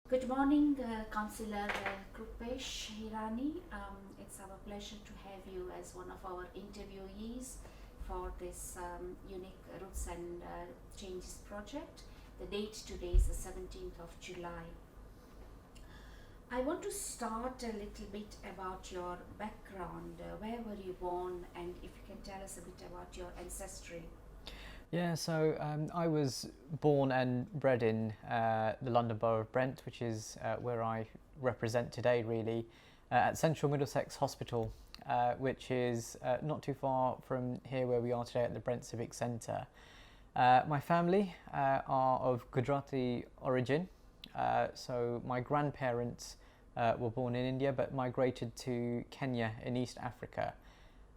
Good morning, Councillor Krupesh Hirani. It's our pleasure to have you as one of our interviewees for this unique Roots and Changes project. The date today is the 17th of July. I want to start a little bit about your background. Where were you born, and if you can tell us a bit about your ancestry? Yeah, so I was born and bred in the London Borough of Brent, which is where I represent today, really, at Central Middlesex Hospital, which is not too far from here where we are today at the Brent Civic Centre. My family are of Gujarati origin, so my grandparents were born in India but migrated to Kenya in East Africa.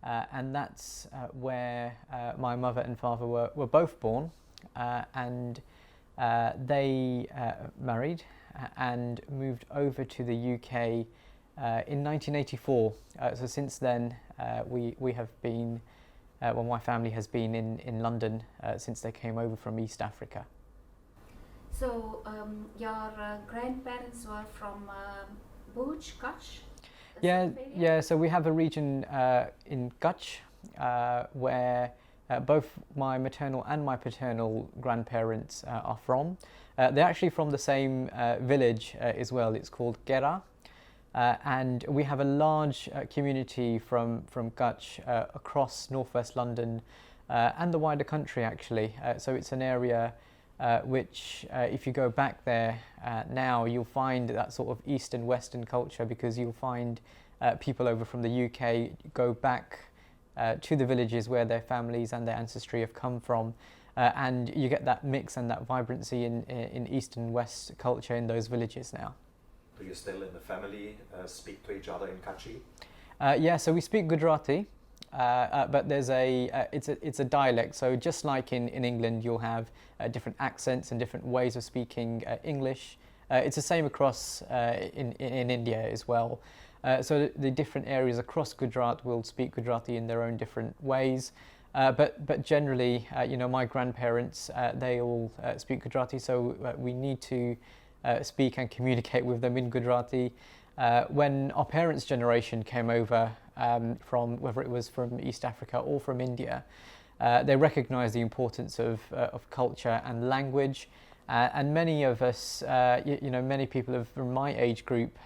And that's where my mother and father were both born, and they married and moved over to the UK in 1984. So since then we have been, my family has been in London since they came over from East Africa. So your grandparents were from Bhuj, Kutch? Yeah. So we have a region in Kutch where both my maternal and my paternal grandparents are from. They're actually from the same village as well. It's called Gera, and we have a large community from Kutch across northwest London and the wider country, actually. So it's an area which, if you go back there now, you'll find that sort of East and Western culture, because you'll find people over from the UK go back to the villages where their families and their ancestry have come from, and you get that mix and that vibrancy in East and West culture in those villages now. Do you still in the family speak to each other in Kutchi? Yeah, so we speak Gujarati. But there's it's a dialect, so just like in England you'll have different accents and different ways of speaking English. It's the same across in India as well. So the different areas across Gujarat will speak Gujarati in their own different ways. But generally, my grandparents, they all speak Gujarati, so we need to speak and communicate with them in Gujarati. When our parents' generation came over, from whether it was from East Africa or from India, they recognised the importance of culture and language, and many of us, many people from my age group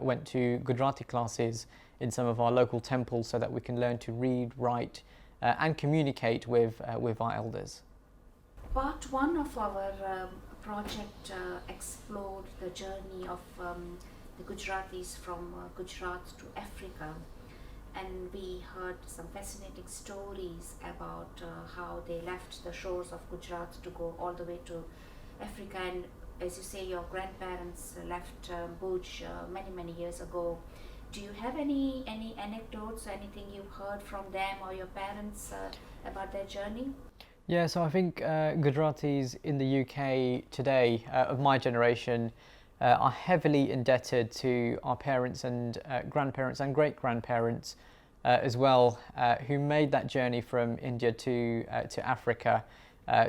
went to Gujarati classes in some of our local temples so that we can learn to read, write, and communicate with our elders. Part one of our project explored the journey of the Gujaratis from Gujarat to Africa, and we heard some fascinating stories about how they left the shores of Gujarat to go all the way to Africa. And as you say, your grandparents left Bhuj many years ago. Do you have any anecdotes, anything you've heard from them or your parents about their journey? Yeah, so I think Gujaratis in the UK today, of my generation, are heavily indebted to our parents and grandparents and great-grandparents as well, who made that journey from India to Africa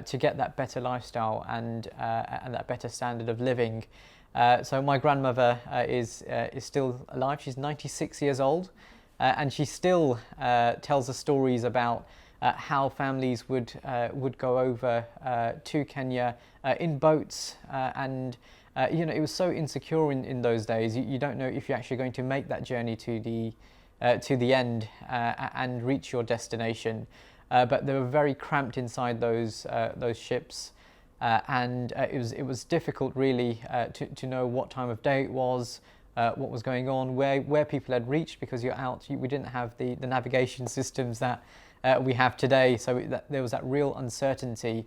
to get that better lifestyle and that better standard of living. So my grandmother is still alive. She's 96 years old, and she still tells us stories about how families would go over to Kenya in boats, and it was so insecure in those days. You don't know if you're actually going to make that journey to the end and reach your destination. But they were very cramped inside those ships, and it was difficult really to know what time of day it was, what was going on, where people had reached, because you're out. We didn't have the navigation systems that we have today, so there was that real uncertainty.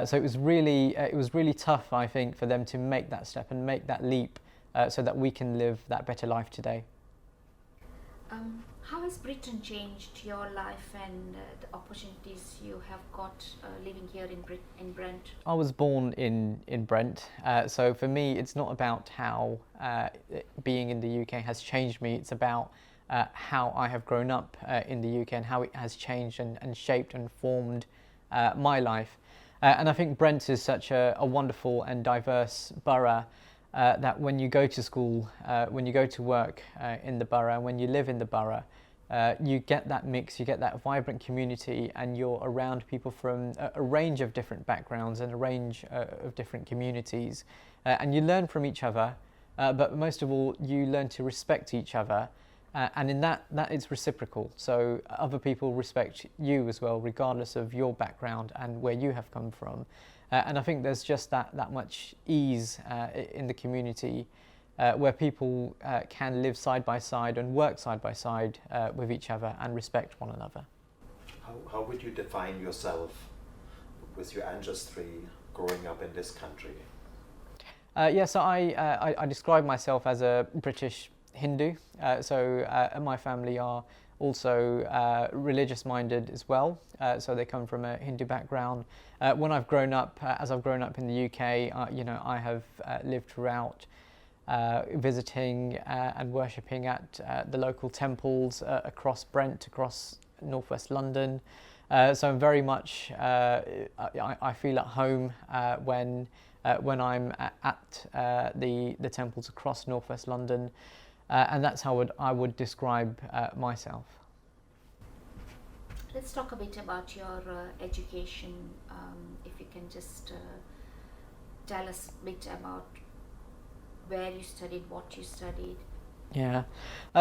So it was really tough, I think, for them to make that step and make that leap, so that we can live that better life today. How has Britain changed your life and the opportunities you have got living here in Brent? I was born in Brent, so for me it's not about how being in the UK has changed me. It's about how I have grown up in the UK and how it has changed and shaped and formed my life. And I think Brent is such a wonderful and diverse borough that when you go to school, when you go to work in the borough, when you live in the borough, you get that mix, you get that vibrant community, and you're around people from a range of different backgrounds and a range of different communities. And you learn from each other, but most of all, you learn to respect each other. And in that it's reciprocal. So other people respect you as well, regardless of your background and where you have come from. And I think there's just that much ease in the community where people can live side by side and work side by side with each other and respect one another. How would you define yourself with your ancestry growing up in this country? So I describe myself as a British Hindu. My family are also religious minded as well. So they come from a Hindu background. When I've grown up, as I've grown up in the UK, I have lived throughout visiting and worshipping at the local temples across Brent, across northwest London. So I'm very much, I feel at home when I'm at the temples across northwest London. And that's how I would describe myself. Let's talk a bit about your education. If you can just tell us a bit about where you studied, what you studied. Yeah,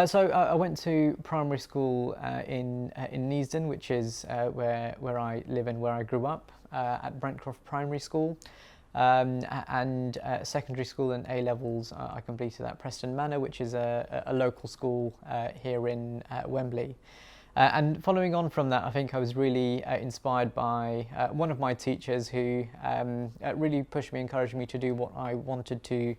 so I went to primary school in Neasden, which is where I live and where I grew up, at Brentcroft Primary School. And secondary school and A-levels I completed at Preston Manor, which is a local school here in Wembley. And following on from that, I think I was really inspired by one of my teachers who really pushed me, encouraged me to do what I wanted to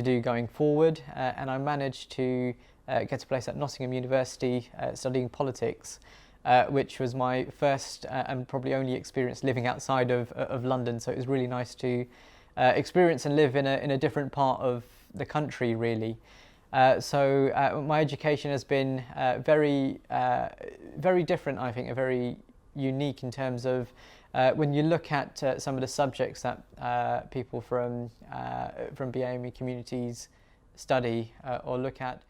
do going forward. And I managed to get a place at Nottingham University studying politics. Which was my first and probably only experience living outside of London. So it was really nice to experience and live in a different part of the country, really. So my education has been very different, I think, very unique in terms of when you look at some of the subjects that people from BAME communities study or look at.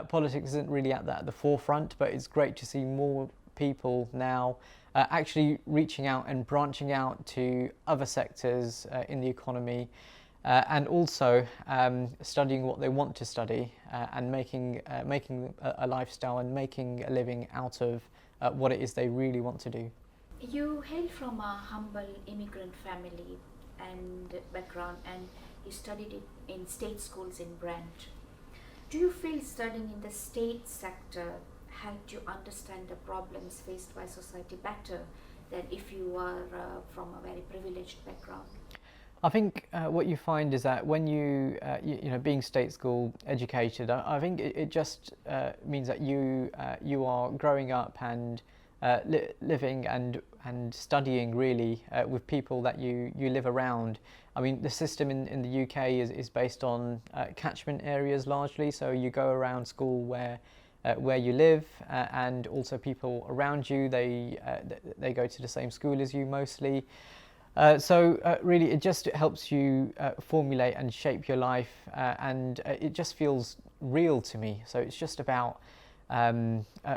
Politics isn't really at the forefront, but it's great to see more people now actually reaching out and branching out to other sectors in the economy and also studying what they want to study and making a lifestyle and making a living out of what it is they really want to do. You hail from a humble immigrant family and background, and you studied it in state schools in Brent. Do you feel studying in the state sector helped you understand the problems faced by society better than if you were from a very privileged background? I think what you find is that when you being state school educated, I think it just means that you are growing up and living and studying really with people that you live around. I mean, the system in the UK is based on catchment areas largely, so you go around school where you live, and also people around you, they go to the same school as you mostly. So really it just helps you formulate and shape your life, and it just feels real to me. So it's just about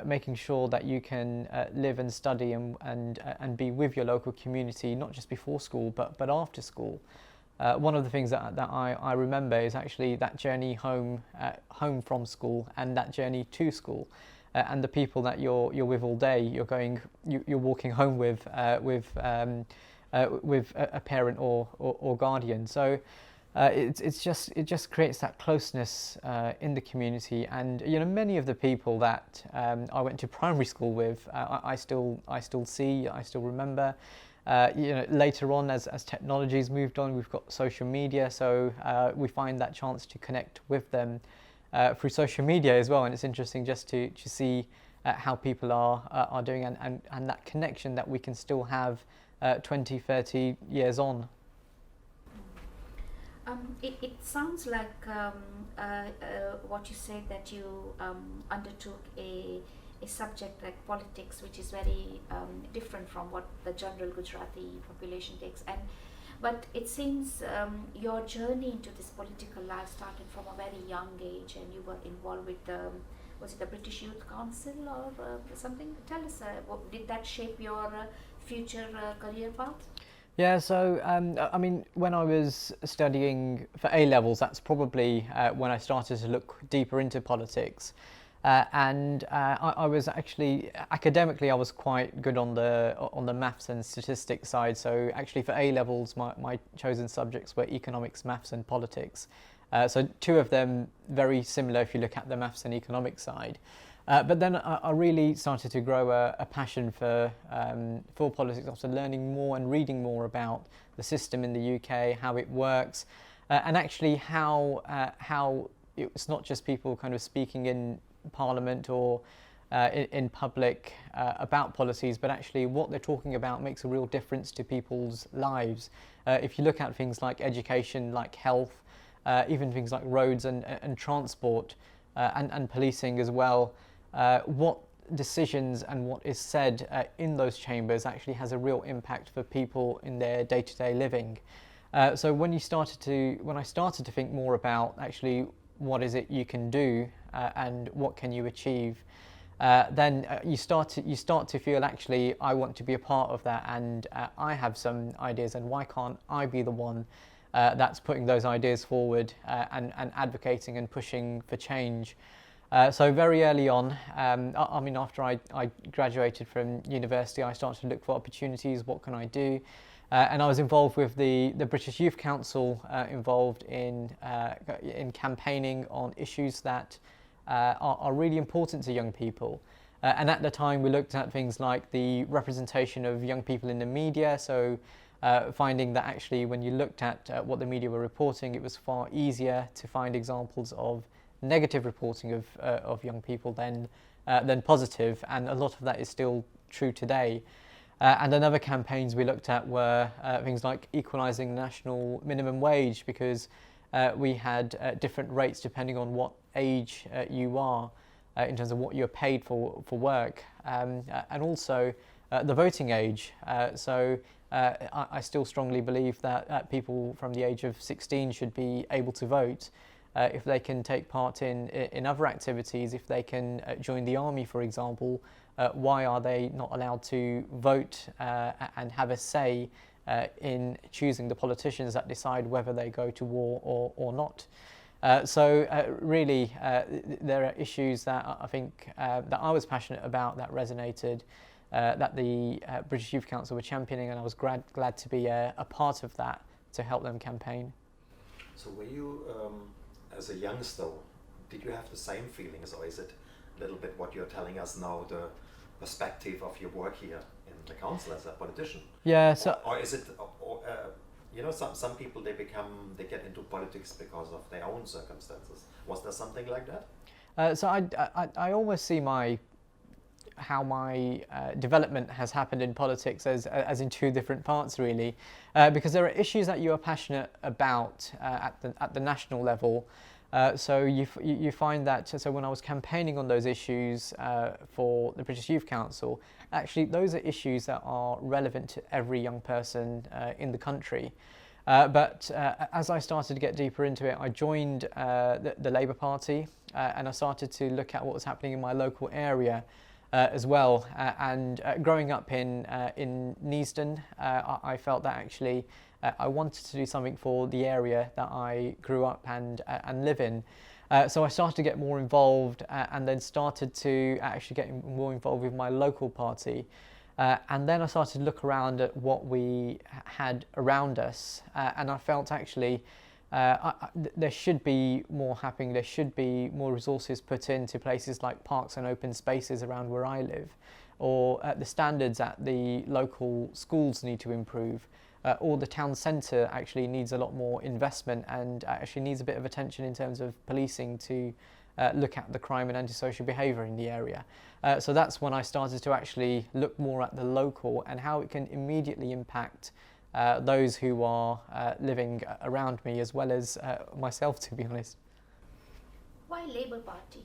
making sure that you can live and study and be with your local community, not just before school but after school. One of the things that I remember is actually that journey home from school and that journey to school, and the people that you're with all day. You're walking home with a parent or guardian. So it just creates that closeness in the community. And many of the people that I went to primary school with, I still see, I still remember. Later on, as technology's moved on, we've got social media, so we find that chance to connect with them through social media as well. And it's interesting just to see how people are doing, and that connection that we can still have 20, 30 years on. It sounds like what you said, that you undertook a a subject like politics, which is very different from what the general Gujarati population takes. But it seems your journey into this political life started from a very young age, and you were involved with was it the British Youth Council or something? Tell us, did that shape your future career path? Yeah, so I mean, when I was studying for A levels, that's probably when I started to look deeper into politics. I was actually academically I was quite good on the maths and statistics side. So actually for A levels, my chosen subjects were economics, maths, and politics. So two of them very similar if you look at the maths and economics side. But then I really started to grow a passion for politics after learning more and reading more about the system in the UK, how it works, and actually how it's not just people kind of speaking in Parliament or in public about policies, but actually what they're talking about makes a real difference to people's lives. If you look at things like education, like health, even things like roads and transport and policing as well, what decisions and what is said in those chambers actually has a real impact for people in their day-to-day living. So when I started to think more about actually what is it you can do and what can you achieve, then you start to feel actually I want to be a part of that, and I have some ideas, and why can't I be the one that's putting those ideas forward and advocating and pushing for change. So very early on, I mean, after I graduated from university, I started to look for opportunities. What can I do? And I was involved with the British Youth Council, involved in campaigning on issues that are really important to young people. And at the time, we looked at things like the representation of young people in the media. So finding that actually, when you looked at what the media were reporting, it was far easier to find examples of negative reporting of young people than positive, and a lot of that is still true today. And another campaigns we looked at were things like equalising national minimum wage, because we had different rates depending on what age you are in terms of what you're paid for work, and also the voting age. So I still strongly believe that people from the age of 16 should be able to vote. If they can take part in other activities, if they can join the army, for example, why are they not allowed to vote and have a say in choosing the politicians that decide whether they go to war or not? So really, there are issues that I think that I was passionate about, that resonated, that the British Youth Council were championing, and I was glad to be a part of that to help them campaign. So were you, as a youngster, did you have the same feelings, or is it a little bit what you're telling us now, the perspective of your work here in the council as a politician? Yeah. So, or is it, you know, some people they get into politics because of their own circumstances. Was there something like that? So I almost see how my development has happened in politics as in two different parts, really, because there are issues that you are passionate about at the national level. So you find that, so when I was campaigning on those issues for the British Youth Council, actually those are issues that are relevant to every young person in the country. But as I started to get deeper into it, I joined the Labour Party, and I started to look at what was happening in my local area as well. And growing up in Neasden, I felt that actually I wanted to do something for the area that I grew up and live in. So I started to get more involved, and then started to actually get more involved with my local party. And then I started to look around at what we had around us, and I felt actually there should be more happening. There should be more resources put into places like parks and open spaces around where I live, or the standards at the local schools need to improve, or the town centre actually needs a lot more investment and actually needs a bit of attention in terms of policing to look at the crime and antisocial behaviour in the area. So that's when I started to actually look more at the local and how it can immediately impact those who are living around me, as well as myself, to be honest. Why Labour Party?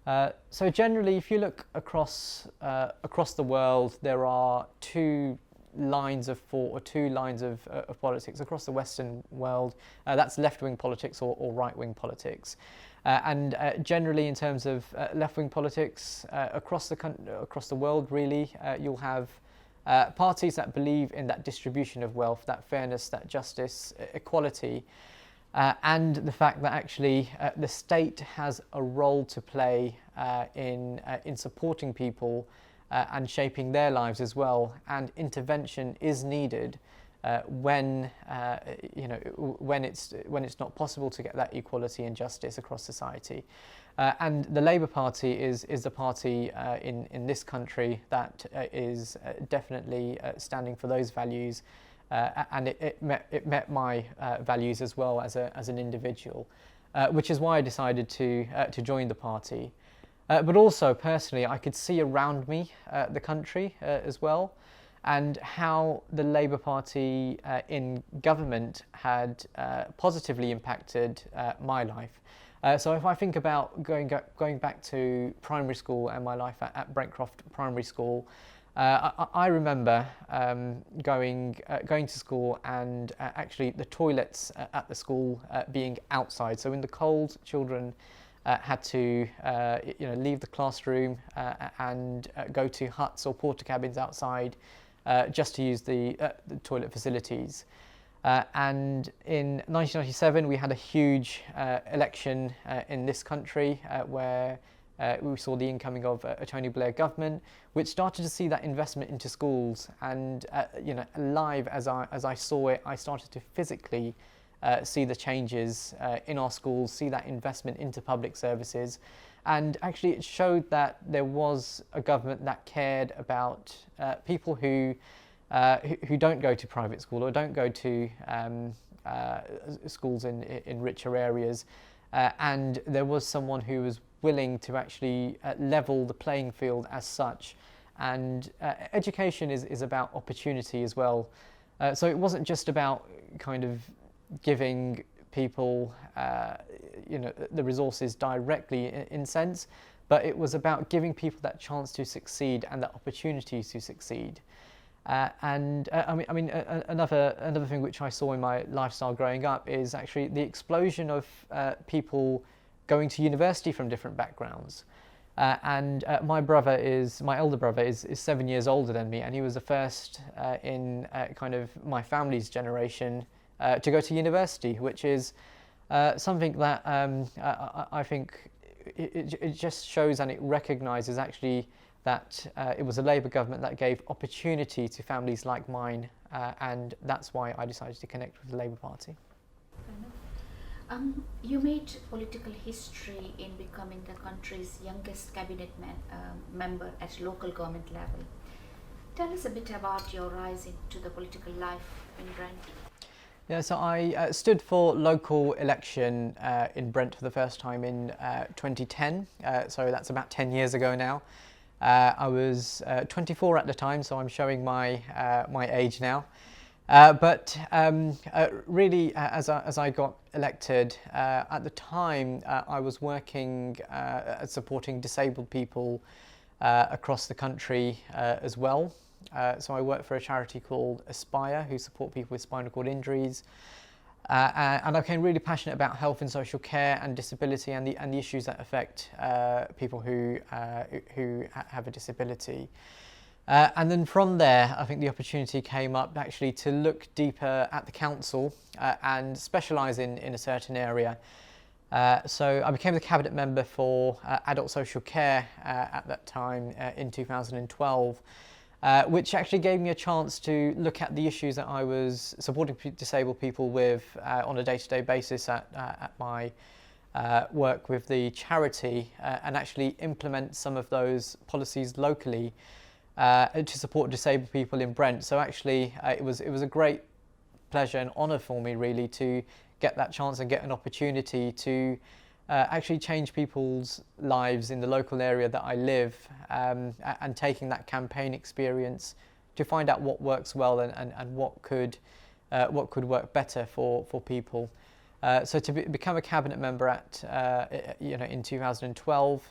So generally, if you look across the world, there are two lines of thought or two lines of politics across the Western world. That's left-wing politics or right-wing politics. And generally, in terms of left-wing politics across the world, really, you'll have parties that believe in that distribution of wealth, that fairness, that justice, equality, and the fact that actually the state has a role to play in supporting people and shaping their lives as well, and intervention is needed when when it's not possible to get that equality and justice across society. And the Labour Party is the party in this country that is definitely standing for those values, and it met my values as well as an individual, which is why I decided to join the party. But also personally, I could see around me the country as well, and how the Labour Party in government had positively impacted my life. So if I think about going back to primary school and my life at Brent Primary School, I remember going to school and actually the toilets at the school being outside. So in the cold, children had to leave the classroom and go to huts or porta cabins outside just to use the toilet facilities. And in 1997 we had a huge election in this country where we saw the incoming of a Tony Blair government, which started to see that investment into schools. And live as I saw it, I started to physically see the changes in our schools, see that investment into public services. And actually it showed that there was a government that cared about people who don't go to private school or don't go to schools in richer areas. And there was someone who was willing to actually level the playing field as such. And education is about opportunity as well. So it wasn't just about kind of giving people the resources directly in sense, but it was about giving people that chance to succeed and that opportunities to succeed. Another thing which I saw in my lifestyle growing up is actually the explosion of people going to university from different backgrounds. My elder brother is 7 years older than me, and he was the first in kind of my family's generation to go to university, which is something that I think it just shows and it recognises actually that it was a Labour government that gave opportunity to families like mine, and that's why I decided to connect with the Labour Party. You made political history in becoming the country's youngest cabinet member at local government level. Tell us a bit about your rise into the political life in Brent. Yeah, so I stood for local election in Brent for the first time in 2010, so that's about 10 years ago now. I was 24 at the time, so I'm showing my age now. But really, as I got elected, at the time I was working supporting disabled people across the country as well. So I work for a charity called Aspire, who support people with spinal cord injuries. And I became really passionate about health and social care and disability and the issues that affect people who have a disability. And then from there, I think the opportunity came up actually to look deeper at the council and specialise in a certain area. So I became the cabinet member for adult social care at that time in 2012. Which actually gave me a chance to look at the issues that I was supporting disabled people with on a day-to-day basis at my work with the charity, and actually implement some of those policies locally to support disabled people in Brent. So actually it was a great pleasure and honour for me really to get that chance and get an opportunity to actually change people's lives in the local area that I live, and taking that campaign experience to find out what works well and what could work better for people. So to become a cabinet member in 2012,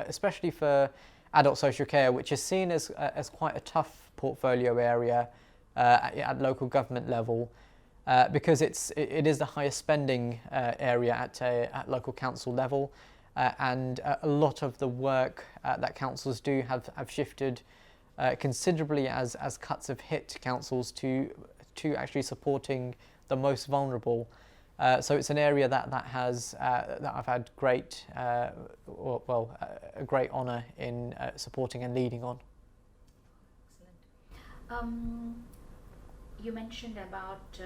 especially for adult social care, which is seen as quite a tough portfolio area at local government level, because it is the highest spending area at local council level, and a lot of the work that councils do have shifted considerably as cuts have hit councils to actually supporting the most vulnerable. So it's an area that I've had a great honour in supporting and leading on. Excellent. You mentioned about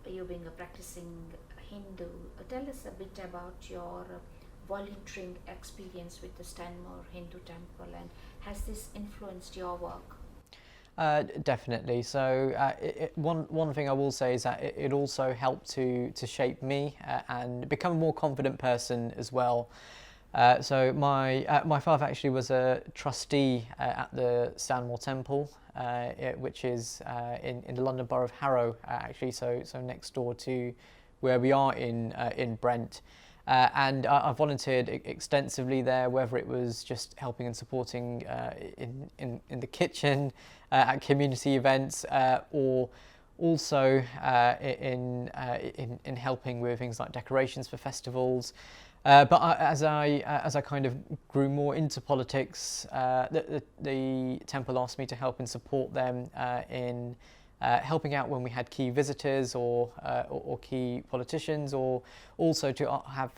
you being a practicing Hindu. Tell us a bit about your volunteering experience with the Stanmore Hindu Temple, and has this influenced your work? Definitely. So one thing I will say is that it also helped to shape me and become a more confident person as well. So my father actually was a trustee at the Stanmore Temple, which is in the London Borough of Harrow, actually. So next door to where we are in Brent. And I volunteered extensively there, whether it was just helping and supporting in the kitchen, at community events, or also in helping with things like decorations for festivals. But as I kind of grew more into politics, the temple asked me to help and support them in helping out when we had key visitors or key politicians, or also to have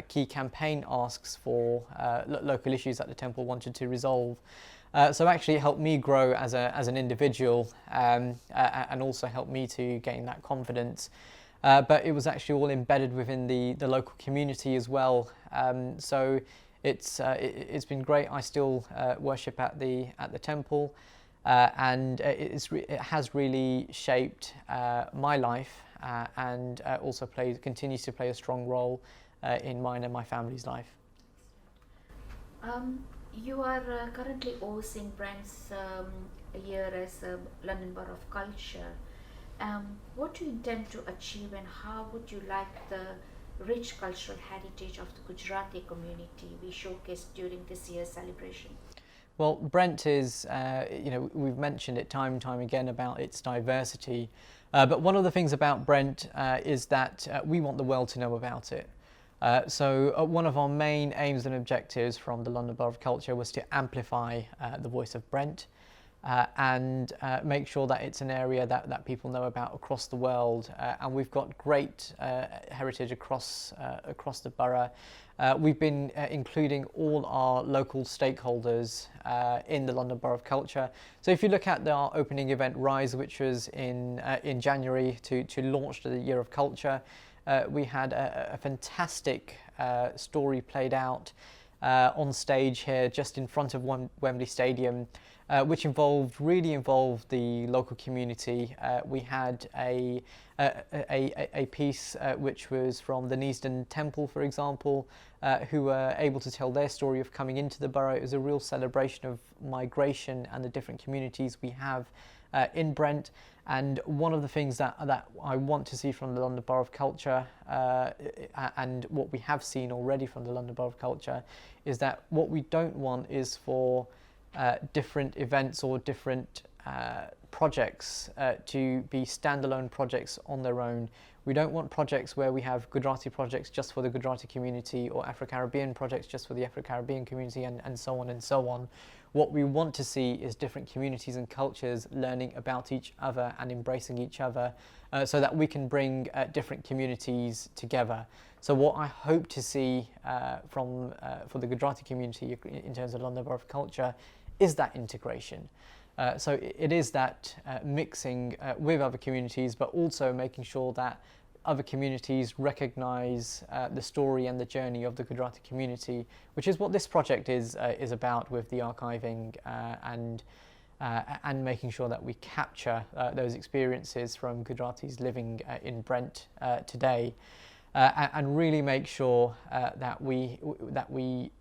key campaign asks for local issues that the temple wanted to resolve. So actually it helped me grow as an individual, and also helped me to gain that confidence. But it was actually all embedded within the local community as well. So it's been great. I still worship at the temple. And it has really shaped my life, and also continues to play a strong role in mine and my family's life. You are currently overseeing Brent's year as London Borough of Culture. What do you intend to achieve, and how would you like the rich cultural heritage of the Gujarati community be showcased during this year's celebration? Well, Brent is, we've mentioned it time and time again about its diversity, but one of the things about Brent is that we want the world to know about it. So one of our main aims and objectives from the London Borough of Culture was to amplify the voice of Brent, and make sure that it's an area that people know about across the world. And we've got great heritage across the borough. We've been including all our local stakeholders in the London Borough of Culture. So if you look at our opening event, Rise, which was in January to launch the Year of Culture, we had a fantastic story played out on stage here just in front of Wembley Stadium, which really involved the local community. We had a piece which was from the Neasden Temple, for example, who were able to tell their story of coming into the borough. It was a real celebration of migration and the different communities we have in Brent. And one of the things that I want to see from the London Borough of Culture, and what we have seen already from the London Borough of Culture, is that what we don't want is for different events or different projects to be standalone projects on their own. We don't want projects where we have Gujarati projects just for the Gujarati community, or Afro-Caribbean projects just for the Afro-Caribbean community, and so on and so on. What we want to see is different communities and cultures learning about each other and embracing each other, so that we can bring different communities together. So what I hope to see for the Gujarati community in terms of London Borough of Culture is that integration. So it is that mixing with other communities, but also making sure that other communities recognise the story and the journey of the Gujarati community, which is what this project is about, with the archiving and making sure that we capture those experiences from Gujaratis living in Brent today, and really make sure that we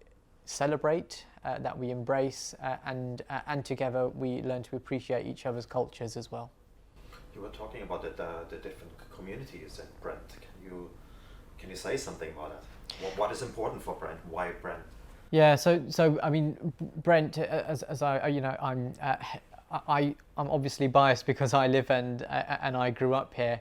celebrate, that we embrace, and together we learn to appreciate each other's cultures as well. You were talking about the different communities in Brent. Can you you say something about it? What is important for Brent? Why Brent? Yeah, so I mean, Brent, as I, you know, I'm obviously biased because I live and I grew up here.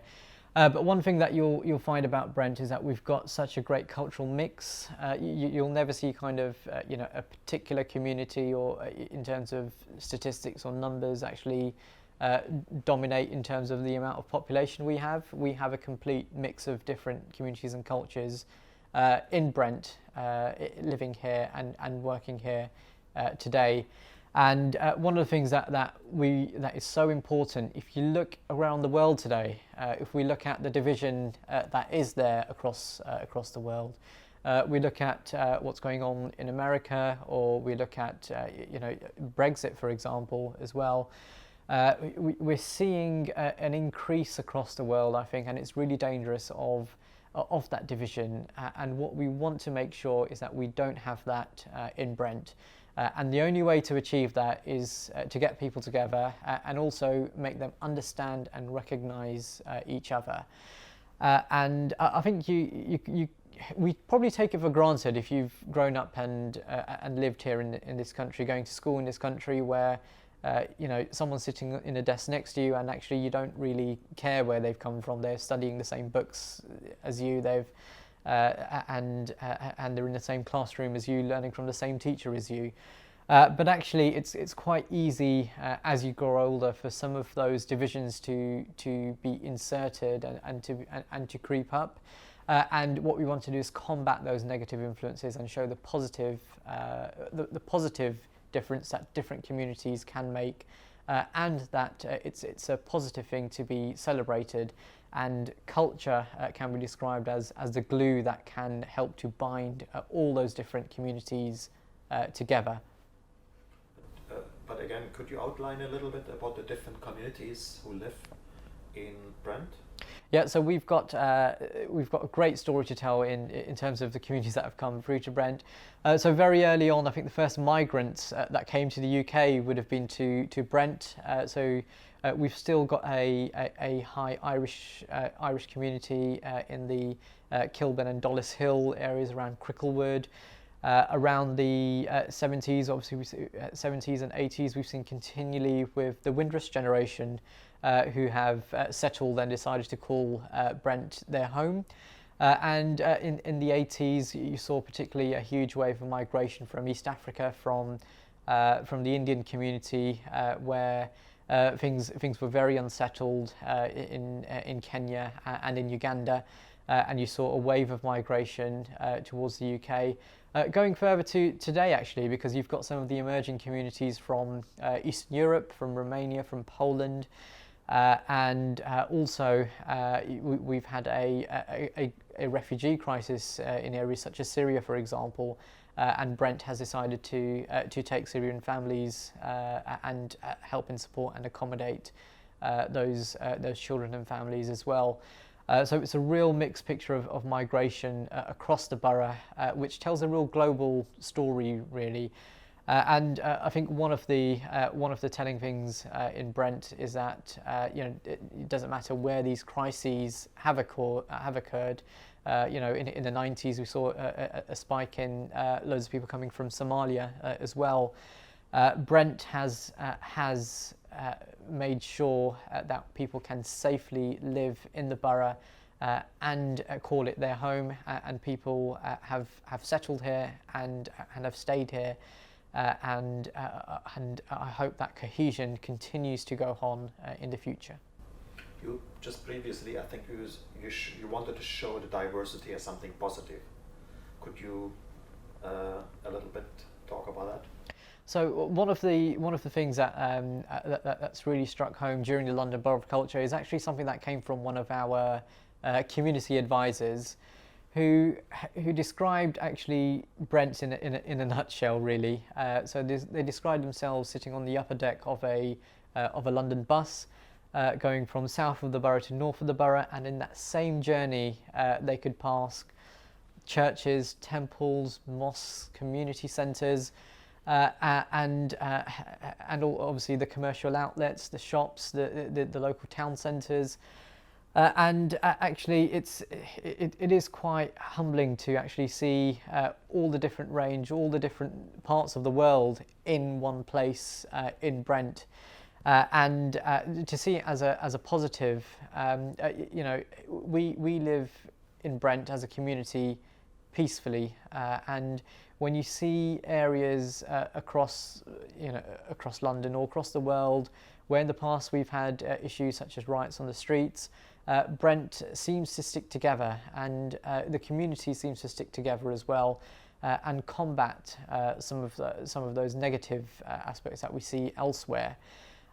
But one thing that you'll find about Brent is that we've got such a great cultural mix. You'll never see kind of you know, a particular community or in terms of statistics or numbers actually dominate in terms of the amount of population we have. We have a complete mix of different communities and cultures in Brent, living here and working here today. And one of the things that is so important, if you look around the world today, if we look at the division that is there across the world, we look at what's going on in America, or we look at you know, Brexit, for example, as well. We're seeing an increase across the world, I think, and it's really dangerous of that division. And what we want to make sure is that we don't have that in Brent. And the only way to achieve that is to get people together and also make them understand and recognise each other. And I think we probably take it for granted if you've grown up and lived here in this country, going to school in this country, where you know, someone's sitting in a desk next to you and actually you don't really care where they've come from. They're studying the same books as you. And they're in the same classroom as you, learning from the same teacher as you. But actually, it's quite easy as you grow older for some of those divisions to be inserted and to creep up. And what we want to do is combat those negative influences and show the positive difference that different communities can make, and that it's a positive thing to be celebrated. And culture can be described as the glue that can help to bind all those different communities together. But again, could you outline a little bit about the different communities who live in Brent? Yeah, so we've got a great story to tell in terms of the communities that have come through to Brent. So very early on, I think the first migrants that came to the UK would have been to Brent. We've still got a high Irish community in the Kilburn and Dollis Hill areas around Cricklewood. Around the 70s, obviously 70s and 80s, we've seen continually with the Windrush generation who have settled and decided to call Brent their home. And in the 80s, you saw particularly a huge wave of migration from East Africa, from the Indian community, where things were very unsettled in Kenya and in Uganda, and you saw a wave of migration towards the UK. Going further to today, actually, because you've got some of the emerging communities from Eastern Europe, from Romania, from Poland, and also we've had a refugee crisis in areas such as Syria, for example, and Brent has decided to take Syrian families and help and support and accommodate those children and families as well. So it's a real mixed picture of migration across the borough, which tells a real global story, really. And I think one of the telling things in Brent is that you know, it doesn't matter where these crises have occurred. You know, in the 90s we saw a spike in loads of people coming from Somalia as well. Brent has made sure that people can safely live in the borough and call it their home, and people have settled here and have stayed here, and I hope that cohesion continues to go on in the future. You just previously, I think you wanted to show the diversity as something positive. Could you a little bit talk about that? So one of the things that's really struck home during the London Borough of Culture is actually something that came from one of our community advisors, who described actually Brent in a nutshell, really. So they described themselves sitting on the upper deck of a London bus, going from south of the borough to north of the borough, and in that same journey they could pass churches, temples, mosques, community centres, and obviously the commercial outlets, the shops, the local town centres. Actually, it is quite humbling to actually see all the different range, all the different parts of the world in one place in Brent, and to see it as a positive. You know, we live in Brent as a community peacefully, and when you see areas across London or across the world where in the past we've had issues such as riots on the streets, Brent seems to stick together, and the community seems to stick together as well, and combat some of those negative aspects that we see elsewhere.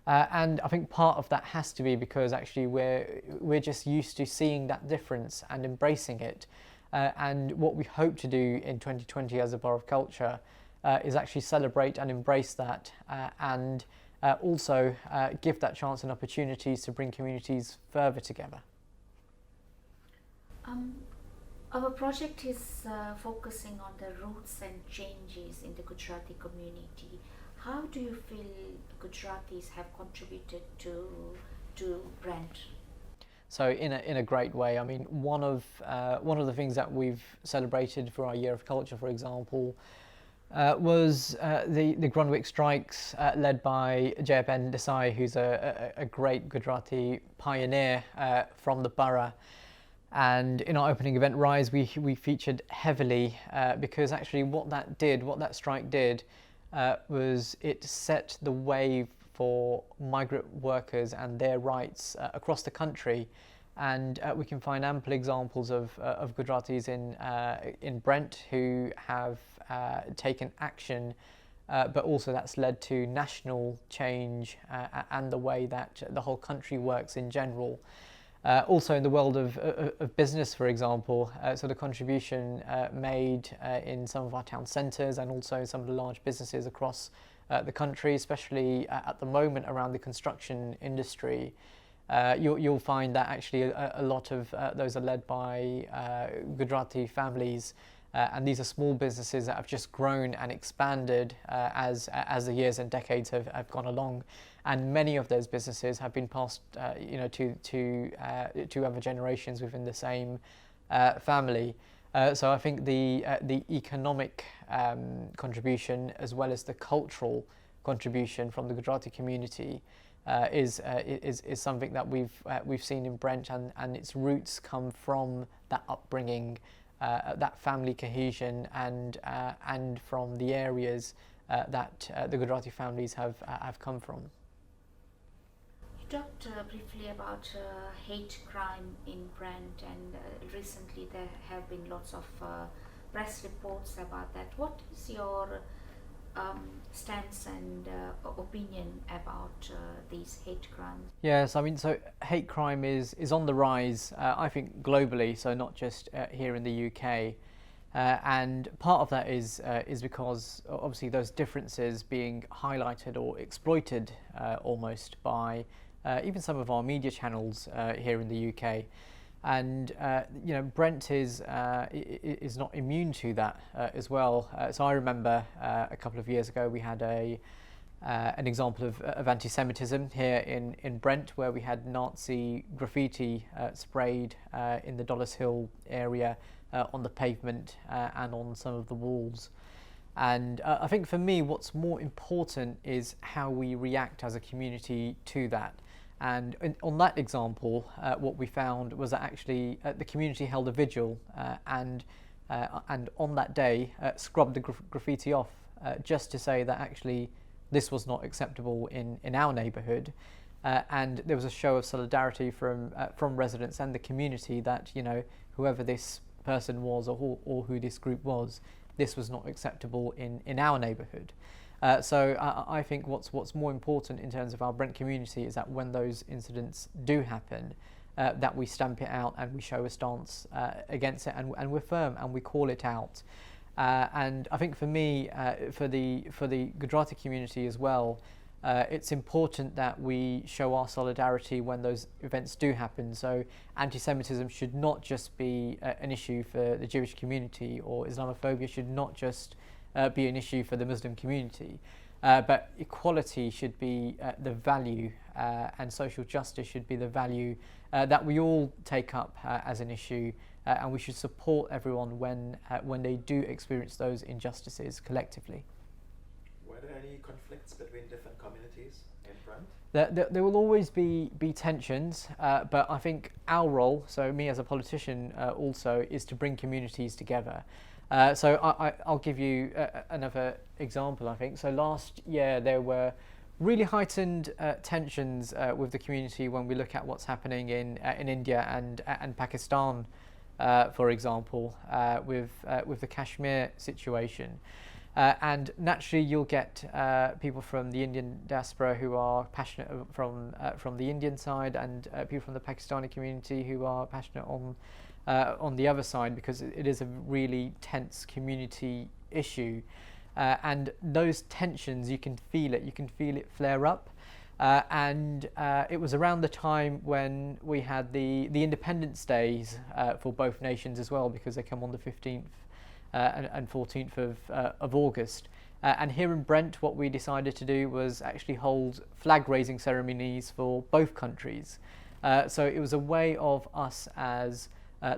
And I think part of that has to be because actually we're just used to seeing that difference and embracing it. And what we hope to do in 2020 as a Borough of Culture is actually celebrate and embrace that, and also give that chance and opportunities to bring communities further together. Our project is focusing on the roots and changes in the Gujarati community. How do you feel Gujaratis have contributed to Brent? So in a great way. I mean, one of the things that we've celebrated for our Year of Culture, for example, was the Grundwick strikes led by Jayaben Desai, who's a great Gujarati pioneer from the borough. And in our opening event, Rise, we featured heavily because actually what that strike did was it set the way for migrant workers and their rights across the country. And we can find ample examples of Gujaratis in Brent who have taken action, but also that's led to national change and the way that the whole country works in general. Also in the world of business, for example, so the contribution made in some of our town centres and also some of the large businesses across the country, especially at the moment around the construction industry. You'll find that actually a lot of those are led by Gujarati families, and these are small businesses that have just grown and expanded as the years and decades have gone along, and many of those businesses have been passed, to other generations within the same family. So I think the economic contribution as well as the cultural contribution from the Gujarati community is something that we've seen in Brent, and its roots come from that upbringing, that family cohesion, and from the areas that the Gujarati families have come from. You talked briefly about hate crime in Brent, and recently there have been lots of press reports about that. What is your stance and opinion about these hate crimes? Yes, I mean, so hate crime is on the rise, I think globally, so not just here in the UK. And part of that is because obviously those differences being highlighted or exploited almost by even some of our media channels here in the UK. And Brent is not immune to that as well. So I remember a couple of years ago we had an example of anti-Semitism here in Brent, where we had Nazi graffiti sprayed in the Dollars Hill area on the pavement and on some of the walls. And I think for me what's more important is how we react as a community to that. And on that example, what we found was that actually the community held a vigil and on that day scrubbed the graffiti off just to say that actually this was not acceptable in our neighbourhood. And there was a show of solidarity from residents and the community that, whoever this person was or who this group was, this was not acceptable in our neighbourhood. So I think what's more important in terms of our Brent community is that when those incidents do happen, that we stamp it out and we show a stance against it, and we're firm and we call it out. And I think for me, for the Gujarati community as well, it's important that we show our solidarity when those events do happen. So anti-Semitism should not just be an issue for the Jewish community, or Islamophobia should not just be an issue for the Muslim community. but equality should be the value, and social justice should be the value that we all take up as an issue, and we should support everyone when they do experience those injustices collectively. Were there any conflicts between different communities in Brent? There will always be tensions, but I think our role, so me as a politician also, is to bring communities together. So I'll give you another example, I think. So last year there were really heightened tensions with the community when we look at what's happening in India and Pakistan, for example, with the Kashmir situation. And naturally, you'll get people from the Indian diaspora who are passionate from the Indian side, and people from the Pakistani community who are passionate on the other side, because it is a really tense community issue. And those tensions, you can feel it flare up. And it was around the time when we had the Independence Days for both nations as well, because they come on the 15th and 14th of August. And here in Brent, what we decided to do was actually hold flag raising ceremonies for both countries. So it was a way of us as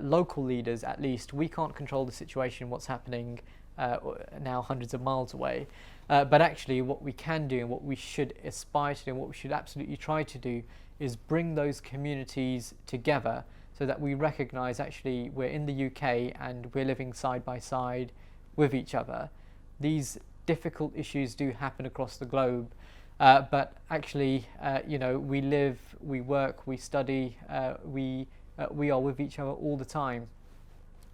local leaders, at least. We can't control the situation, what's happening now hundreds of miles away. But actually what we can do, and what we should aspire to do, and what we should absolutely try to do, is bring those communities together, so that we recognise actually we're in the UK and we're living side by side with each other. These difficult issues do happen across the globe, but actually, we live, we work, we study, we are with each other all the time.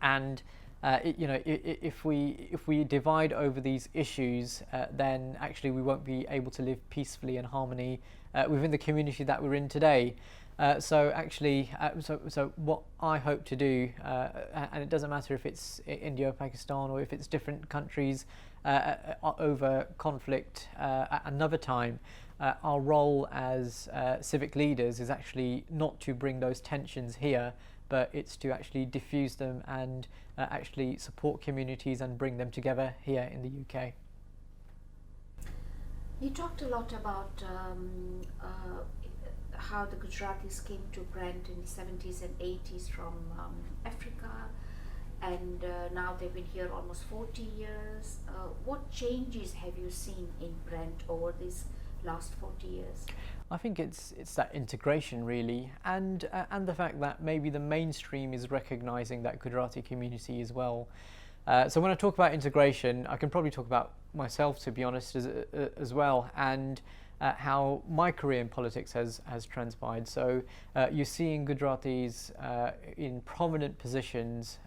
And if we divide over these issues, then actually we won't be able to live peacefully and harmony within the community that we're in today. So what I hope to do, and it doesn't matter if it's India or Pakistan, or if it's different countries over conflict at another time, our role as civic leaders is actually not to bring those tensions here, but it's to actually diffuse them and actually support communities and bring them together here in the UK. You talked a lot about how the Gujaratis came to Brent in the 70s and 80s from Africa, and now they've been here almost 40 years. What changes have you seen in Brent over these last 40 years? I think it's that integration really, and the fact that maybe the mainstream is recognising that Gujarati community as well. So when I talk about integration, I can probably talk about myself, to be honest, as well, and how my career in politics has transpired. So you're seeing Gujaratis in prominent positions,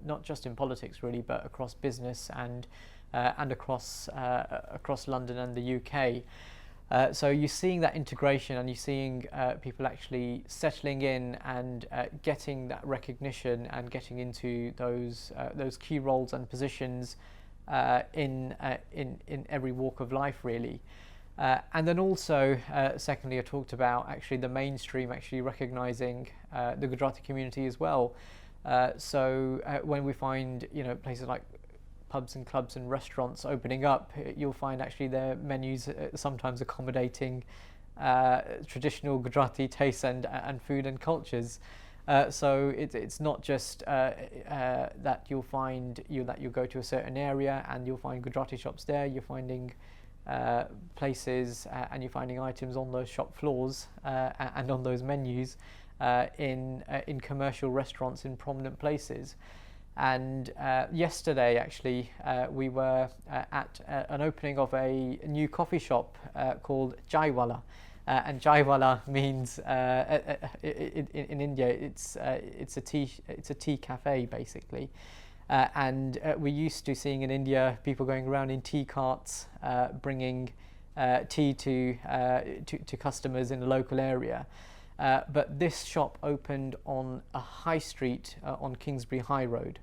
not just in politics really, but across business and across London and the UK. So you're seeing that integration, and you're seeing people actually settling in and getting that recognition and getting into those key roles and positions in every walk of life really. And then also, secondly, I talked about actually the mainstream actually recognising the Gujarati community as well. So when we find places like pubs and clubs and restaurants opening up, you'll find actually their menus sometimes accommodating traditional Gujarati tastes and food and cultures. So it's not just that you'll find that you'll go to a certain area and you'll find Gujarati shops there. You're finding places and you're finding items on those shop floors and on those menus in commercial restaurants in prominent places. And yesterday, actually, we were at an opening of a new coffee shop called Chaiwala, and Chaiwala means in India it's a tea cafe basically. And we're used to seeing in India people going around in tea carts, bringing tea to customers in the local area. But this shop opened on a high street on Kingsbury High Road,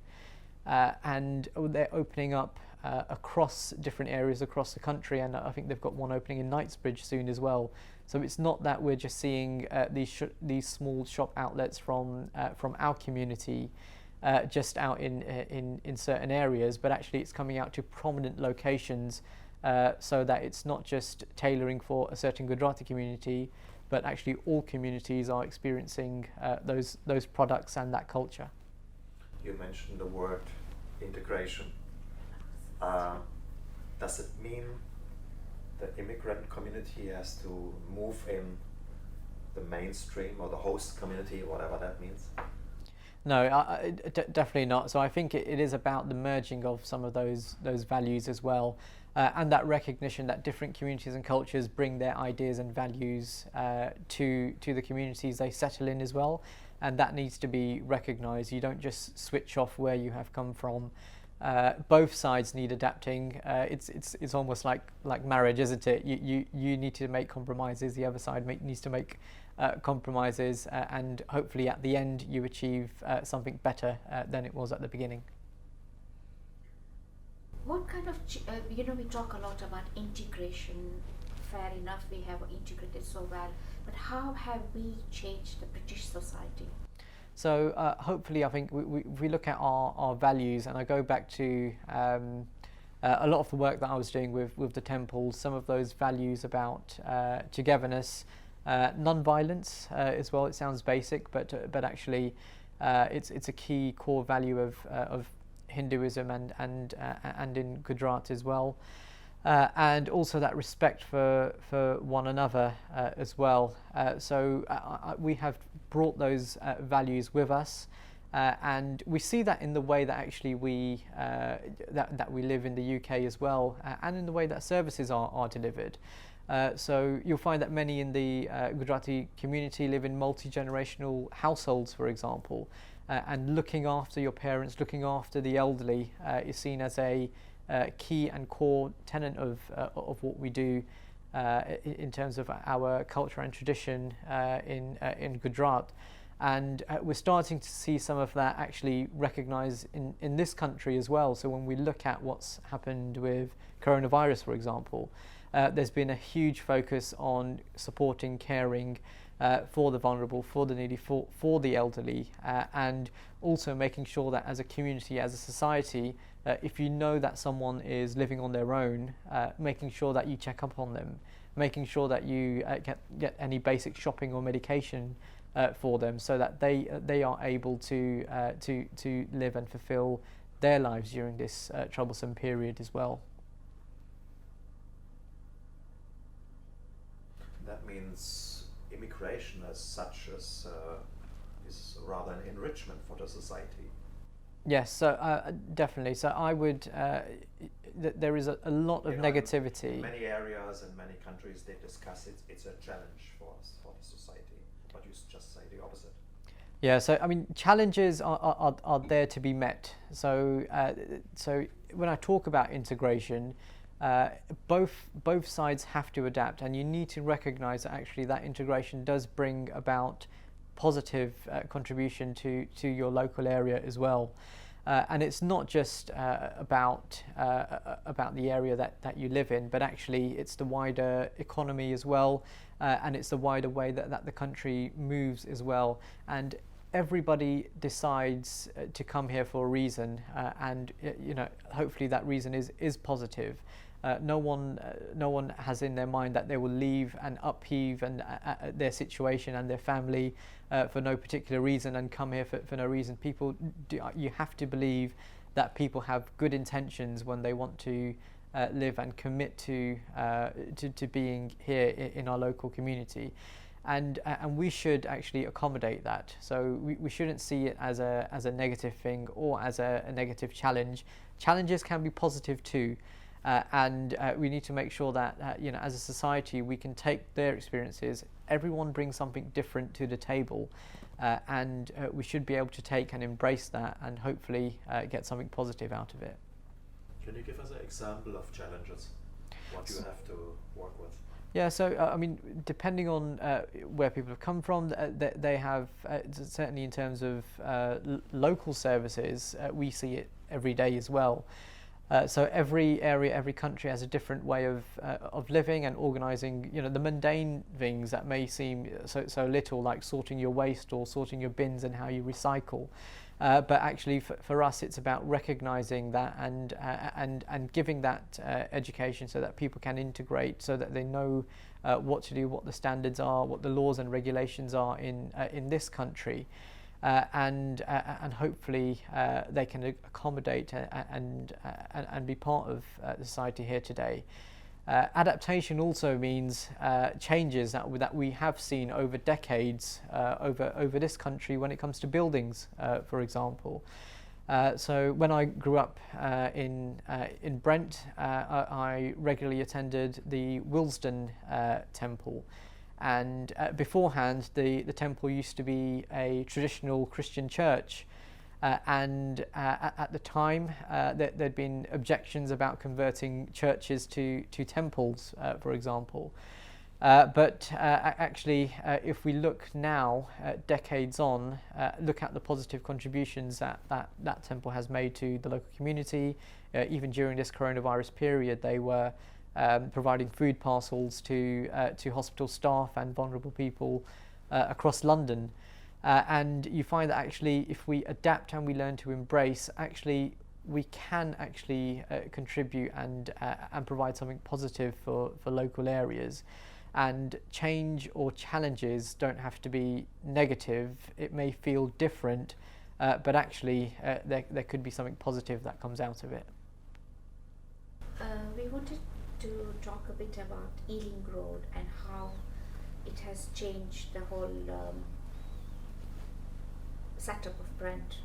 and they're opening up across different areas across the country, and I think they've got one opening in Knightsbridge soon as well. So it's not that we're just seeing these small shop outlets from our community just out in certain areas, but actually it's coming out to prominent locations so that it's not just tailoring for a certain Gujarati community, but actually all communities are experiencing those products and that culture. You mentioned the word integration. Does it mean the immigrant community has to move in the mainstream or the host community, whatever that means? No, definitely not. So I think it is about the merging of some of those values as well, and that recognition that different communities and cultures bring their ideas and values to the communities they settle in as well, and that needs to be recognised. You don't just switch off where you have come from. Both sides need adapting. It's almost like marriage, isn't it? You need to make compromises. The other side needs to make compromises, and hopefully at the end you achieve something better than it was at the beginning. What kind of, we talk a lot about integration. Fair enough, we have integrated so well, but how have we changed the British society? So hopefully, I think if we look at our values, and I go back to a lot of the work that I was doing with the temples, some of those values about togetherness, non-violence as well. It sounds basic, but actually it's a key core value of Hinduism and in Gujarat as well. And also that respect for one another as well. So we have brought those values with us, and we see that in the way that actually we live in the UK as well, and in the way that services are delivered. So you'll find that many in the Gujarati community live in multi-generational households, for example, and looking after your parents, looking after the elderly is seen as a key and core tenet of what we do in terms of our culture and tradition in Gujarat. And we're starting to see some of that actually recognised in this country as well. So when we look at what's happened with coronavirus, for example, there's been a huge focus on supporting, caring for the vulnerable, for the needy, for the elderly, and also making sure that as a community, as a society, if you know that someone is living on their own, making sure that you check up on them, making sure that you get any basic shopping or medication for them, so that they are able to live and fulfill their lives during this troublesome period as well. That means immigration as such is rather an enrichment for the society. Yes, so definitely. So I would. There is a lot of negativity. In many areas and many countries, they discuss it. It's a challenge for us, for the society. But you just say the opposite. Yeah. So I mean, challenges are there to be met. So when I talk about integration, both sides have to adapt, and you need to recognise that actually that integration does bring about positive contribution to your local area as well. And it's not just about the area that you live in, but actually it's the wider economy as well, and it's the wider way that the country moves as well. And everybody decides to come here for a reason, and hopefully that reason is positive. No one has in their mind that they will leave and upheave and their situation and their family for no particular reason and come here for no reason. You have to believe that people have good intentions when they want to live and commit to being here in our local community, and we should actually accommodate that. So we shouldn't see it as a negative thing or as a negative challenge. Challenges can be positive too. And we need to make sure that as a society we can take their experiences. Everyone brings something different to the table, and we should be able to take and embrace that, and hopefully get something positive out of it. Can you give us an example of challenges? What you have to work with? Yeah, so I mean, depending on where people have come from, they have certainly in terms of local services, we see it every day as well. So every area, every country has a different way of living and organising. The mundane things that may seem so little, like sorting your waste or sorting your bins and how you recycle. But actually, for us, it's about recognizing that and giving that education so that people can integrate, so that they know what to do, what the standards are, what the laws and regulations are in this country, and hopefully they can accommodate and be part of the society here today. Adaptation also means changes that we have seen over decades over this country when it comes to buildings, for example. So when I grew up in Brent, I regularly attended the Willesden temple, and beforehand the temple used to be a traditional Christian church. And at the time, there'd been objections about converting churches to temples, for example. But actually, if we look now, decades on, look at the positive contributions that temple has made to the local community. Even during this coronavirus period, they were providing food parcels to hospital staff and vulnerable people across London. And you find that actually, if we adapt and we learn to embrace, actually we can actually contribute and provide something positive for local areas. And change or challenges don't have to be negative. It may feel different, but actually there could be something positive that comes out of it. We wanted to talk a bit about Ealing Road and how it has changed the whole setup of Brent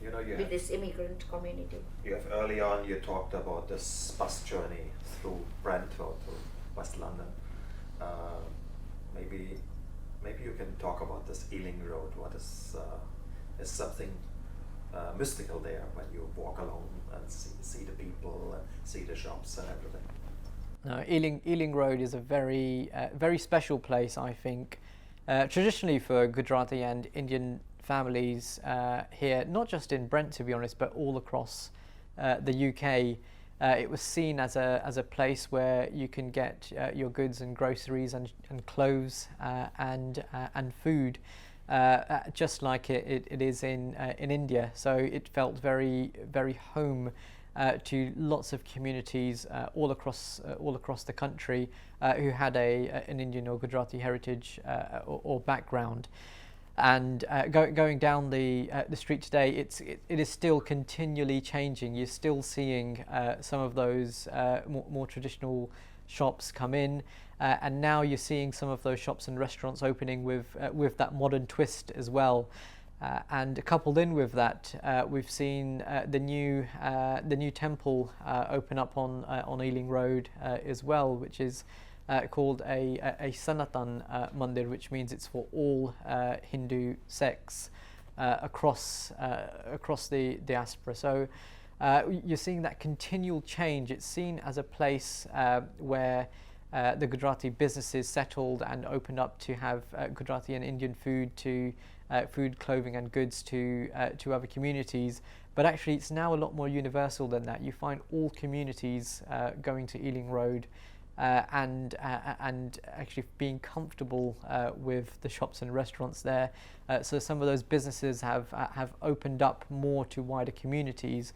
with this immigrant community. You have early on you talked about this bus journey through Brent or through West London. Maybe you can talk about this Ealing Road. What is something mystical there when you walk along and see the people and see the shops and everything? No, Ealing Road is a very special place, I think, traditionally for Gujarati and Indian families here, not just in Brent to be honest, but all across the UK. It was seen as a place where you can get your goods and groceries and clothes and food, just like it is in India. So it felt very home to lots of communities all across the country who had an Indian or Gujarati heritage or background. And going down the street today, it is still continually changing. You're still seeing some of those more traditional shops come in, and now you're seeing some of those shops and restaurants opening with that modern twist as well. And coupled in with that, we've seen the new temple open up on Ealing Road as well, which is called a Sanatan Mandir, which means it's for all Hindu sects across the diaspora. So you're seeing that continual change. It's seen as a place where the Gujarati businesses settled and opened up to have Gujarati and Indian food, clothing and goods to other communities. But actually it's now a lot more universal than that. You find all communities going to Ealing Road and actually being comfortable with the shops and restaurants there. So some of those businesses have opened up more to wider communities,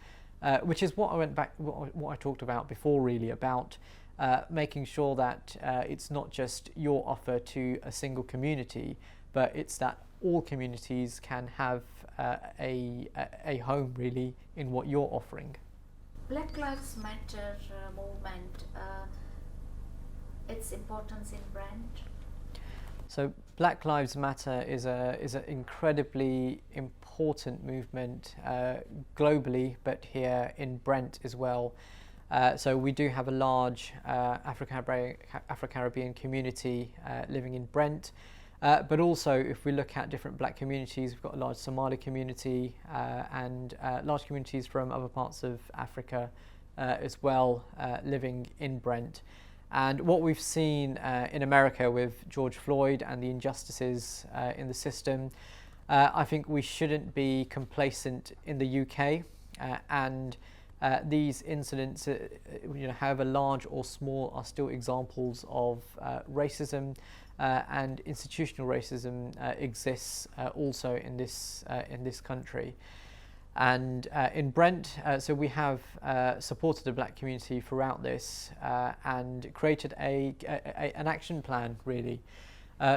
which is what I talked about before, really, about making sure that it's not just your offer to a single community, but it's that all communities can have a home, really, in what you're offering. Black Lives Matter movement, its importance in Brent? So Black Lives Matter is an incredibly important movement globally, but here in Brent as well. So we do have a large Afro-Caribbean community living in Brent, but also if we look at different black communities, we've got a large Somali community and large communities from other parts of Africa as well living in Brent. And what we've seen in America with George Floyd and the injustices in the system, I think we shouldn't be complacent in the UK, and these incidents, however large or small, are still examples of racism and institutional racism exists also in this country. And in Brent, so we have supported the black community throughout this and created an action plan, really.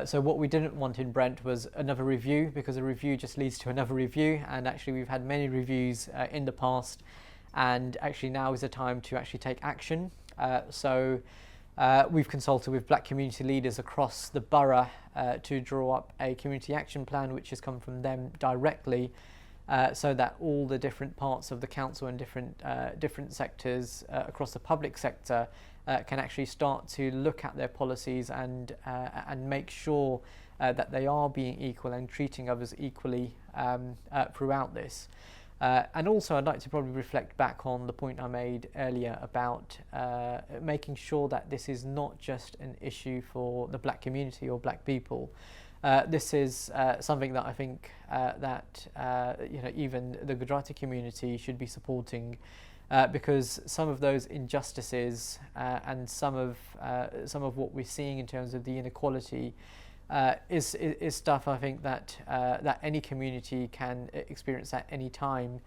So what we didn't want in Brent was another review, because a review just leads to another review, and actually we've had many reviews in the past, and actually now is the time to actually take action. So we've consulted with black community leaders across the borough to draw up a community action plan which has come from them directly, so that all the different parts of the council and different sectors across the public sector can actually start to look at their policies and make sure that they are being equal and treating others equally throughout this. And also I'd like to probably reflect back on the point I made earlier about making sure that this is not just an issue for the black community or black people. This is something that I think that even the Gujarati community should be supporting, because some of those injustices and some of what we're seeing in terms of the inequality is stuff I think that that any community can experience at any time,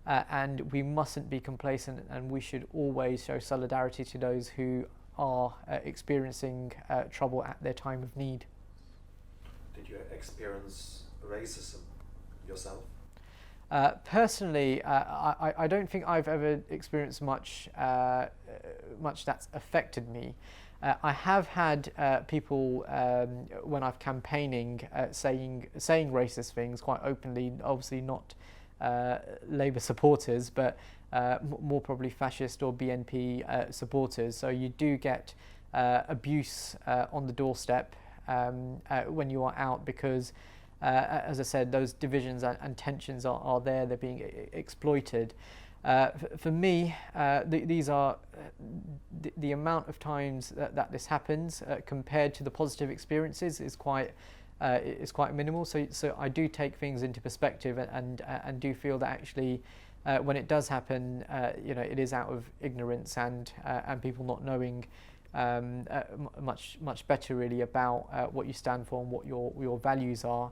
and we mustn't be complacent, and we should always show solidarity to those who are experiencing trouble at their time of need. Did you experience racism yourself? Personally, I don't think I've ever experienced much that's affected me. I have had people when I've campaigning saying racist things quite openly. Obviously not Labour supporters, but more probably fascist or BNP supporters. So you do get abuse on the doorstep when you are out, because as I said, those divisions and tensions are there, they're being exploited. For me, these are the amount of times that this happens compared to the positive experiences is quite minimal. So I do take things into perspective and do feel that actually when it does happen, it is out of ignorance and people not knowing much better really about what you stand for and what your values are,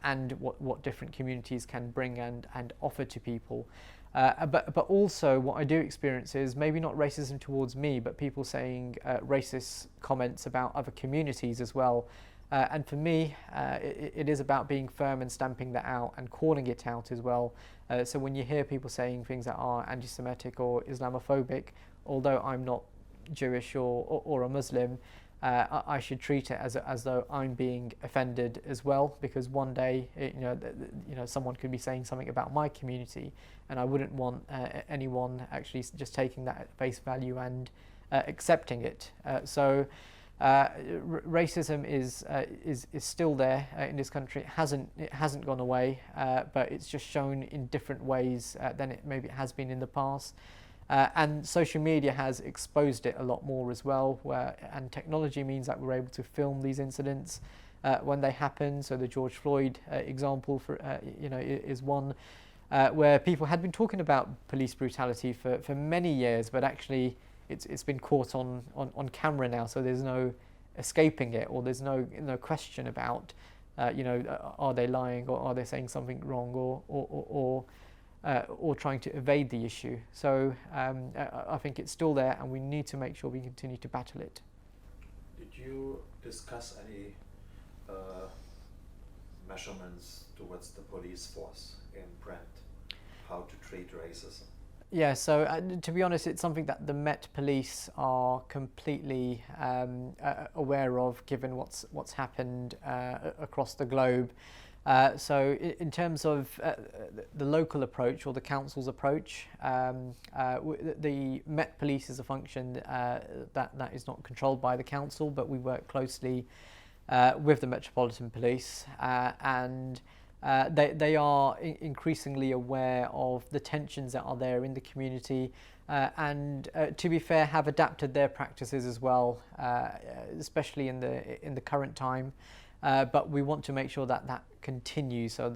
and what different communities can bring and offer to people. But also what I do experience is maybe not racism towards me, but people saying racist comments about other communities as well. And for me, it is about being firm and stamping that out and calling it out as well. So when you hear people saying things that are anti-Semitic or Islamophobic, although I'm not Jewish or a Muslim, I should treat it as though I'm being offended as well, because one day someone could be saying something about my community, and I wouldn't want anyone actually just taking that at face value and accepting it. So racism is still there in this country. It hasn't gone away, but it's just shown in different ways than maybe it has been in the past. And social media has exposed it a lot more as well, and technology means that we're able to film these incidents when they happen. So the George Floyd example is one where people had been talking about police brutality for many years, but actually it's been caught on camera now, so there's no escaping it, or there's no question about are they lying, or are they saying something wrong, or trying to evade the issue. So I think it's still there, and we need to make sure we continue to battle it. Did you discuss any measurements towards the police force in Brent, how to treat racism? Yeah, so to be honest, it's something that the Met Police are completely aware of, given what's happened across the globe. So in terms of the local approach or the council's approach, the Met Police is a function that is not controlled by the council, but we work closely with the Metropolitan Police, and they are increasingly aware of the tensions that are there in the community, and to be fair, have adapted their practices as well, especially in the current time. But we want to make sure that continues, so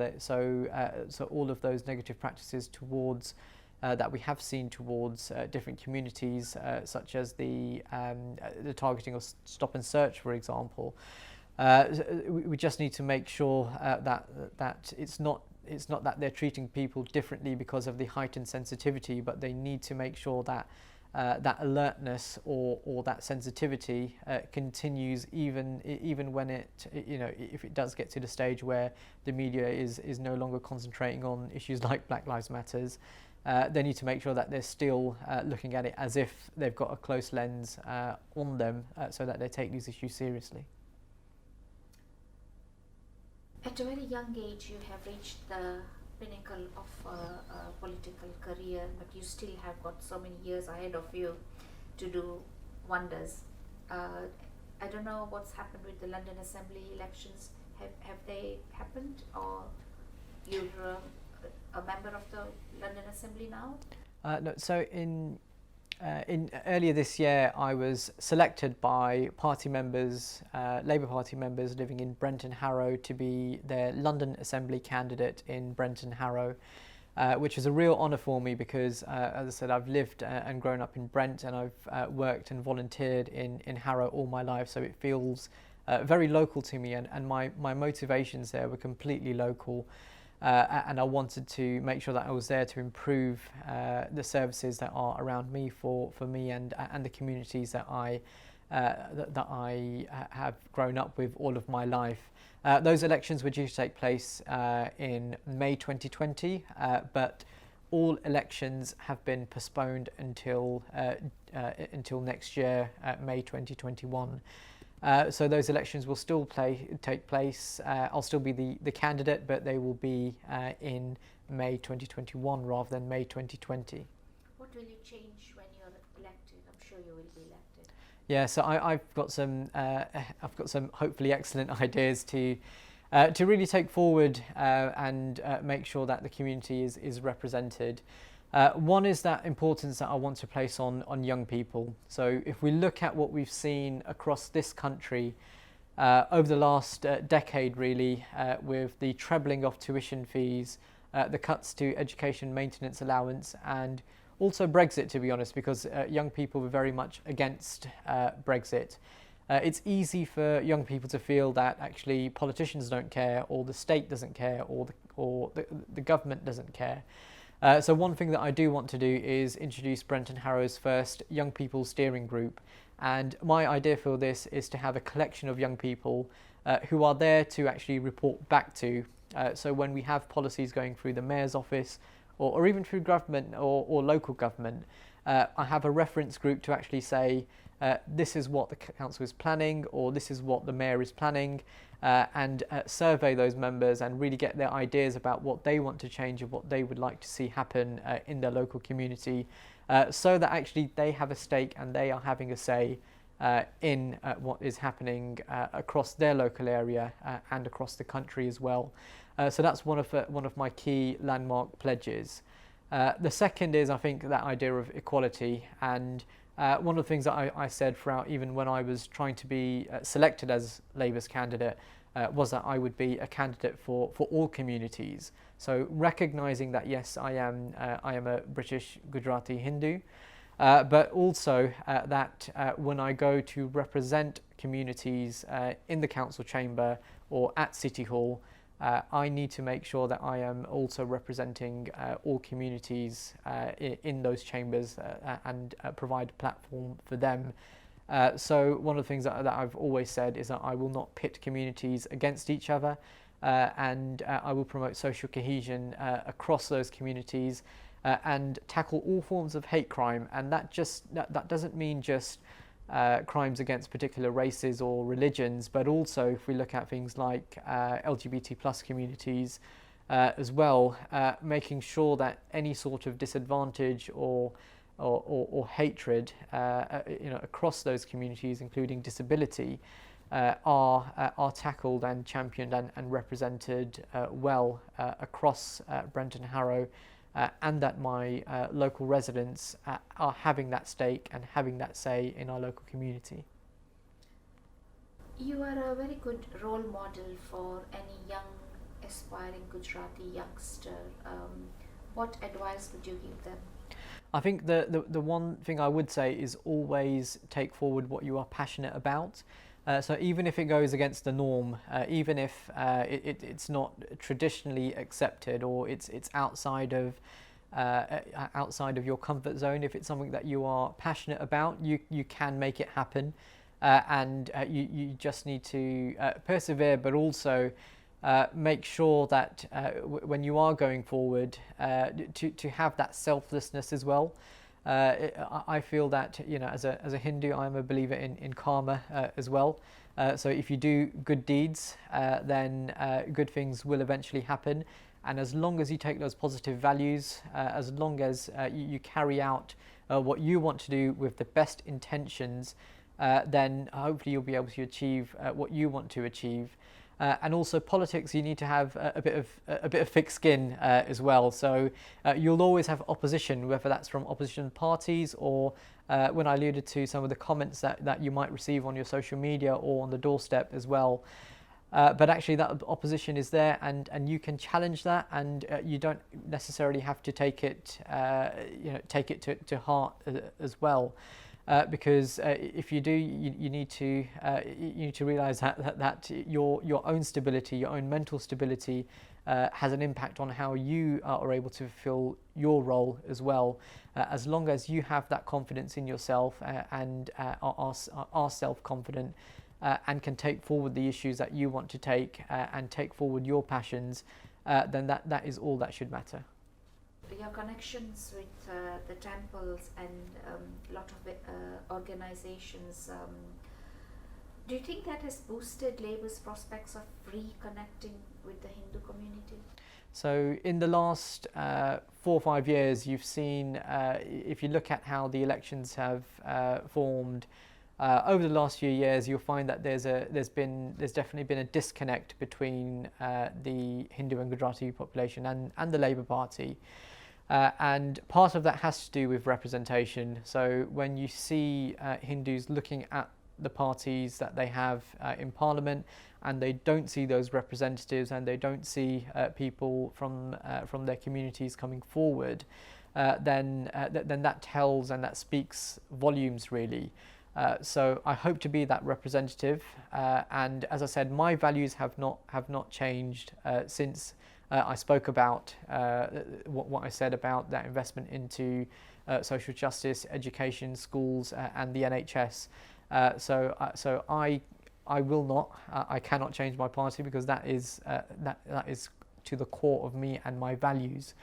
all of those negative practices towards that we have seen towards different communities, such as the targeting of stop and search, for example, We just need to make sure that it's not that they're treating people differently because of the heightened sensitivity, but they need to make sure that that alertness or that sensitivity continues even when if it does get to the stage where the media is no longer concentrating on issues like Black Lives Matters. They need to make sure that they're still looking at it as if they've got a close lens on them, so that they take these issues seriously. At a very young age, you have reached the pinnacle of a political career, but you still have got so many years ahead of you to do wonders. I don't know what's happened with the London Assembly elections. Have they happened, or you're a member of the London Assembly now? No. So in earlier this year, I was selected by party members, Labour Party members living in Brent and Harrow, to be their London Assembly candidate in Brent and Harrow, which is a real honour for me because, as I said, I've lived and grown up in Brent, and I've worked and volunteered in Harrow all my life, so it feels very local to me, and my motivations there were completely local. And I wanted to make sure that I was there to improve the services that are around me for me and the communities that I have grown up with all of my life. Those elections were due to take place in May 2020, but all elections have been postponed until next year, May 2021. So those elections will still take place. I'll still be the candidate, but they will be in May 2021 rather than May 2020. What will you change when you're elected? I'm sure you will be elected. Yeah, so I've got some hopefully excellent ideas to really take forward and make sure that the community is represented. One is that importance that I want to place on young people. So if we look at what we've seen across this country over the last decade, really, with the trebling of tuition fees, the cuts to education maintenance allowance, and also Brexit, to be honest, because young people were very much against Brexit. It's easy for young people to feel that actually politicians don't care, or the state doesn't care, or the government doesn't care. So one thing that I do want to do is introduce Brent and Harrow's first young people steering group, and my idea for this is to have a collection of young people who are there to actually report back to. So when we have policies going through the mayor's office or even through government or local government, I have a reference group to actually say this is what the council is planning, or this is what the mayor is planning, and survey those members and really get their ideas about what they want to change and what they would like to see happen in their local community, so that actually they have a stake and they are having a say in what is happening across their local area and across the country as well. So that's one of my key landmark pledges. The second is, I think, that idea of equality, and one of the things that I said throughout, even when I was trying to be selected as Labour's candidate, was that I would be a candidate for all communities. So recognising that yes, I am a British Gujarati Hindu, but also that when I go to represent communities in the council chamber or at City Hall, I need to make sure that I am also representing all communities in those chambers and provide a platform for them. So one of the things that I've always said is that I will not pit communities against each other, and I will promote social cohesion across those communities and tackle all forms of hate crime. And that doesn't mean just crimes against particular races or religions, but also if we look at things like LGBT plus communities as well, making sure that any sort of disadvantage or hatred across those communities, including disability, are tackled and championed and represented well across Brent and Harrow, and that my local residents are having that stake and having that say in our local community. You are a very good role model for any young aspiring Gujarati youngster. What advice would you give them? I think the one thing I would say is always take forward what you are passionate about. So even if it goes against the norm, even if it's not traditionally accepted, or it's outside of your comfort zone, if it's something that you are passionate about, you can make it happen, and you just need to persevere, but also make sure that when you are going forward, to have that selflessness as well. I feel that, as a Hindu, I'm a believer in karma as well. So if you do good deeds, then good things will eventually happen. And as long as you take those positive values, as long as you carry out what you want to do with the best intentions, then hopefully you'll be able to achieve what you want to achieve. And also politics, you need to have a bit of thick skin as well. So you'll always have opposition, whether that's from opposition parties, or when I alluded to some of the comments that you might receive on your social media or on the doorstep as well. But actually that opposition is there, and you can challenge that, and you don't necessarily have to take it to heart as well. Because if you do, you need to realize that your own stability, your own mental stability, has an impact on how you are able to fulfill your role as well. As long as you have that confidence in yourself, and are self-confident, and can take forward the issues that you want to take, and take forward your passions, then that is all that should matter. Your connections with the temples and a lot of organizations, do you think that has boosted Labour's prospects of reconnecting with the Hindu community? So in the last 4 or 5 years, you've seen, if you look at how the elections have formed over the last few years, you'll find that there's definitely been a disconnect between the Hindu and Gujarati population and the Labour Party. And part of that has to do with representation. So when you see Hindus looking at the parties that they have in Parliament, and they don't see those representatives, and they don't see people from their communities coming forward, then that tells and that speaks volumes, really. So I hope to be that representative, and as I said, my values have not changed since I spoke about what I said about that investment into social justice, education, schools, and the NHS. So I will not, I cannot change my party, because that is to the core of me and my values.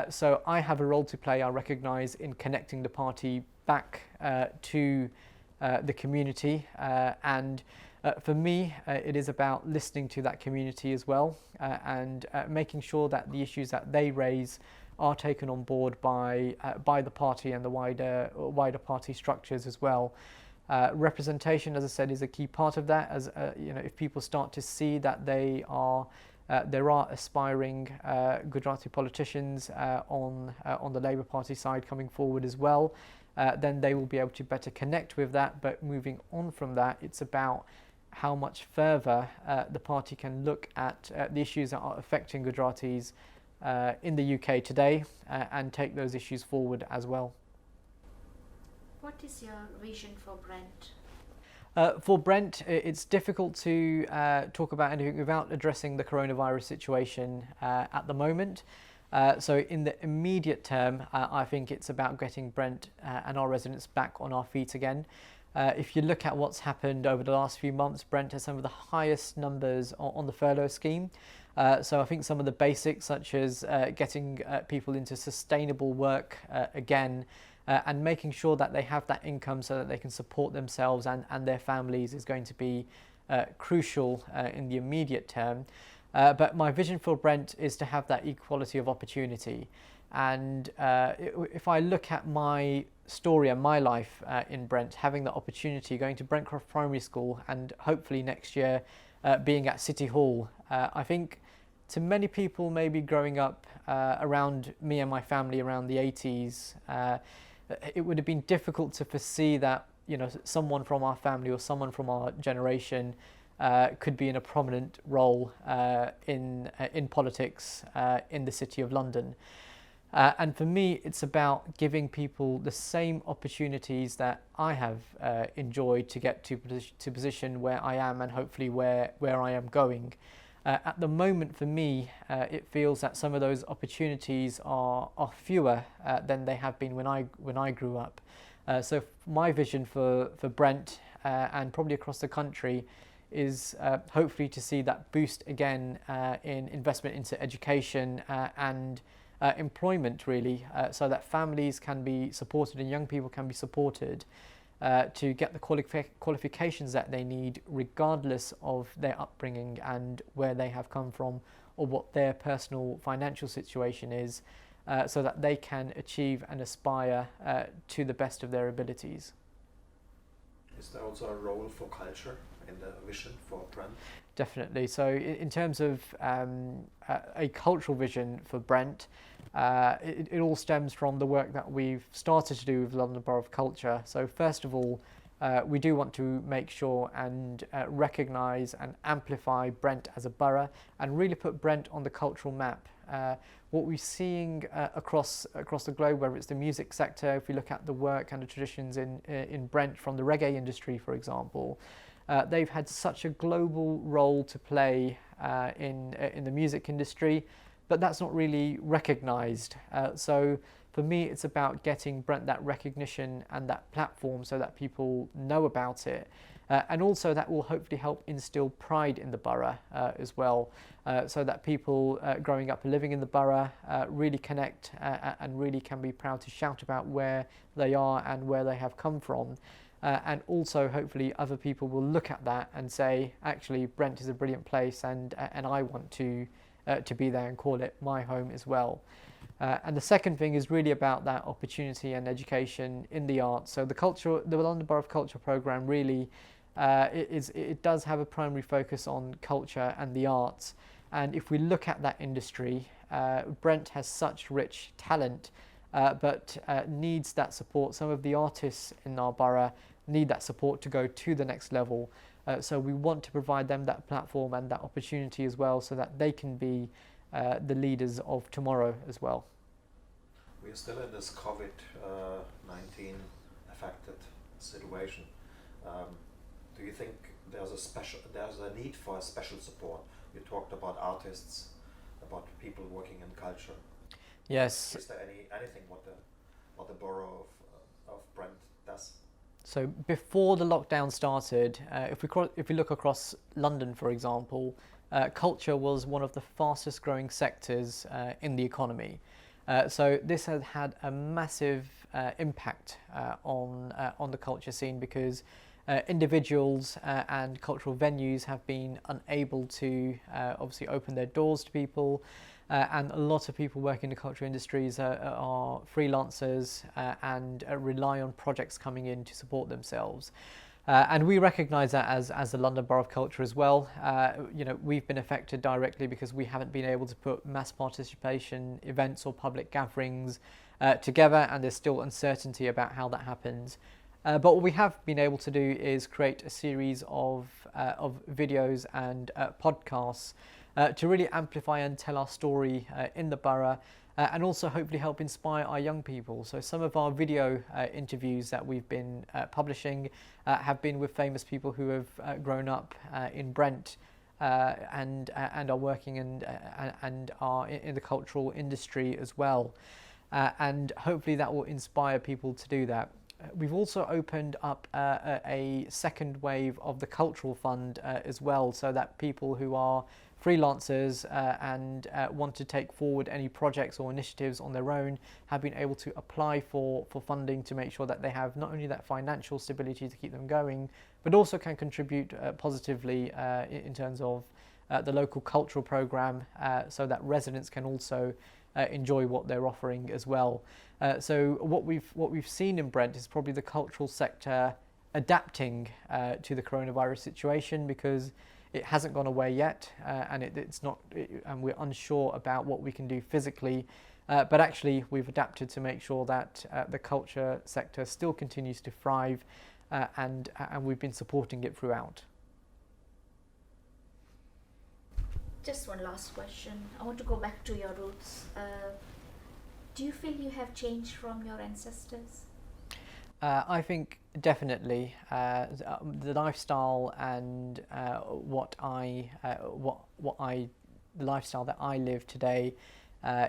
So I have a role to play, I recognise, in connecting the party back to the community, and for me, it is about listening to that community as well, and making sure that the issues that they raise are taken on board by the party and the wider party structures as well. Representation, as I said, is a key part of that. As if people start to see that there are aspiring Gujarati politicians on the Labour Party side coming forward as well, then they will be able to better connect with that. But moving on from that, it's about how much further the party can look at the issues that are affecting Gujaratis in the UK today, and take those issues forward as well. What is your vision for Brent? For Brent, it's difficult to talk about anything without addressing the coronavirus situation at the moment. So in the immediate term, I think it's about getting Brent and our residents back on our feet again. If you look at what's happened over the last few months, Brent has some of the highest numbers on the furlough scheme. So I think some of the basics, such as getting people into sustainable work again, and making sure that they have that income so that they can support themselves and their families, is going to be crucial in the immediate term. But my vision for Brent is to have that equality of opportunity. And if I look at my story and my life in Brent, having the opportunity, going to Brentcroft Primary School, and hopefully next year being at City Hall, I think to many people maybe growing up around me and my family around the 80s, it would have been difficult to foresee that someone from our family or someone from our generation could be in a prominent role in politics in the City of London. And for me, it's about giving people the same opportunities that I have enjoyed to get to position where I am and hopefully where I am going. At the moment, for me, it feels that some of those opportunities are fewer than they have been when I grew up. So my vision for Brent and probably across the country is hopefully to see that boost again in investment into education and employment, really, so that families can be supported and young people can be supported to get the qualifications that they need, regardless of their upbringing and where they have come from or what their personal financial situation is, so that they can achieve and aspire to the best of their abilities. Is there also a role for culture in the vision for Brent? Definitely. So in terms of a cultural vision for Brent, it all stems from the work that we've started to do with London Borough of Culture. So first of all, we do want to make sure and recognise and amplify Brent as a borough and really put Brent on the cultural map. What we're seeing across the globe, whether it's the music sector, if we look at the work and the traditions in Brent from the reggae industry, for example, they've had such a global role to play in the music industry, but that's not really recognised. So for me, it's about getting Brent that recognition and that platform so that people know about it. And also that will hopefully help instill pride in the borough as well, so that people growing up and living in the borough really connect and really can be proud to shout about where they are and where they have come from. And also hopefully other people will look at that and say, actually, Brent is a brilliant place and I want to be there and call it my home as well. And the second thing is really about that opportunity and education in the arts. So the London Borough of Culture programme really it does have a primary focus on culture and the arts. And if we look at that industry, Brent has such rich talent, but needs that support. Some of the artists in our borough need that support to go to the next level. So we want to provide them that platform and that opportunity as well, so that they can be the leaders of tomorrow as well. We are still in this COVID-19 affected situation. Do you think there's a need for a special support? You talked about artists, about people working in culture. Yes. Is there anything what the borough of Brent does? So before the lockdown started, if we look across London, for example, culture was one of the fastest growing sectors in the economy. So this has had a massive impact on the culture scene, because individuals and cultural venues have been unable to obviously open their doors to people, and a lot of people working in the cultural industries are freelancers and rely on projects coming in to support themselves. And we recognise that as the London Borough of Culture as well. We've been affected directly because we haven't been able to put mass participation events or public gatherings together, and there's still uncertainty about how that happens. But what we have been able to do is create a series of videos and podcasts to really amplify and tell our story in the borough, and also hopefully help inspire our young people. So some of our video interviews that we've been publishing have been with famous people who have grown up in Brent and are working and are in the cultural industry as well. And hopefully that will inspire people to do that. We've also opened up a second wave of the Cultural Fund as well, so that people who are freelancers and want to take forward any projects or initiatives on their own have been able to apply for funding to make sure that they have not only that financial stability to keep them going, but also can contribute positively in terms of the local cultural programme, so that residents can also enjoy what they're offering as well. So what we've seen in Brent is probably the cultural sector adapting to the coronavirus situation, because it hasn't gone away yet, and and we're unsure about what we can do physically. But actually, we've adapted to make sure that the culture sector still continues to thrive, and we've been supporting it throughout. Just one last question. I want to go back to your roots. Do you feel you have changed from your ancestors? I think definitely the lifestyle and the lifestyle that I live today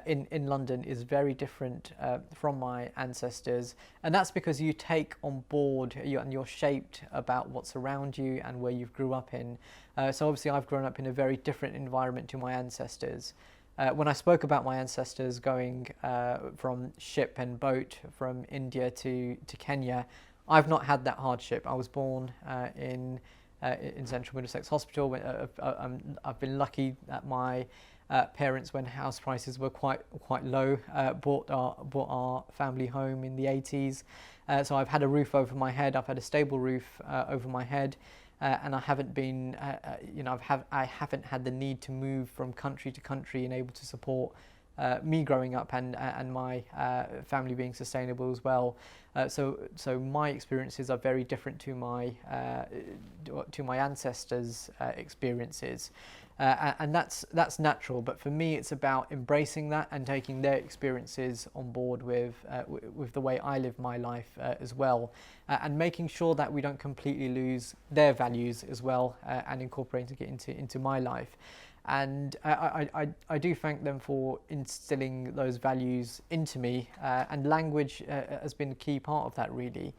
in London is very different from my ancestors, and that's because you take on board and you're shaped about what's around you and where you've grew up in. So obviously I've grown up in a very different environment to my ancestors. When I spoke about my ancestors going from ship and boat from India to Kenya, I've not had that hardship. I was born in Central Middlesex Hospital. I've been lucky that my parents, when house prices were quite low, bought our family home in the 80s. So I've had a roof over my head. I've had a stable roof over my head. And I haven't been, I haven't had the need to move from country to country and able to support me growing up and my family being sustainable as well. So my experiences are very different to my ancestors' experiences. And that's natural, but for me it's about embracing that and taking their experiences on board with the way I live my life as well, and making sure that we don't completely lose their values as well, and incorporating it into my life. And I do thank them for instilling those values into me, and language has been a key part of that really.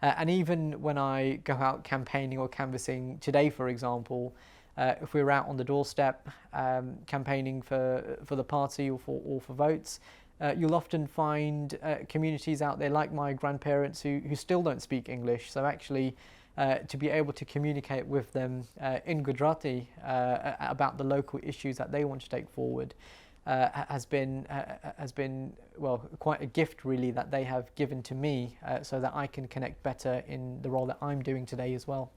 And even when I go out campaigning or canvassing today, for example, if we're out on the doorstep campaigning for the party or for votes, you'll often find communities out there like my grandparents who still don't speak English. So actually to be able to communicate with them in Gujarati about the local issues that they want to take forward has been well, quite a gift really that they have given to me, so that I can connect better in the role that I'm doing today as well.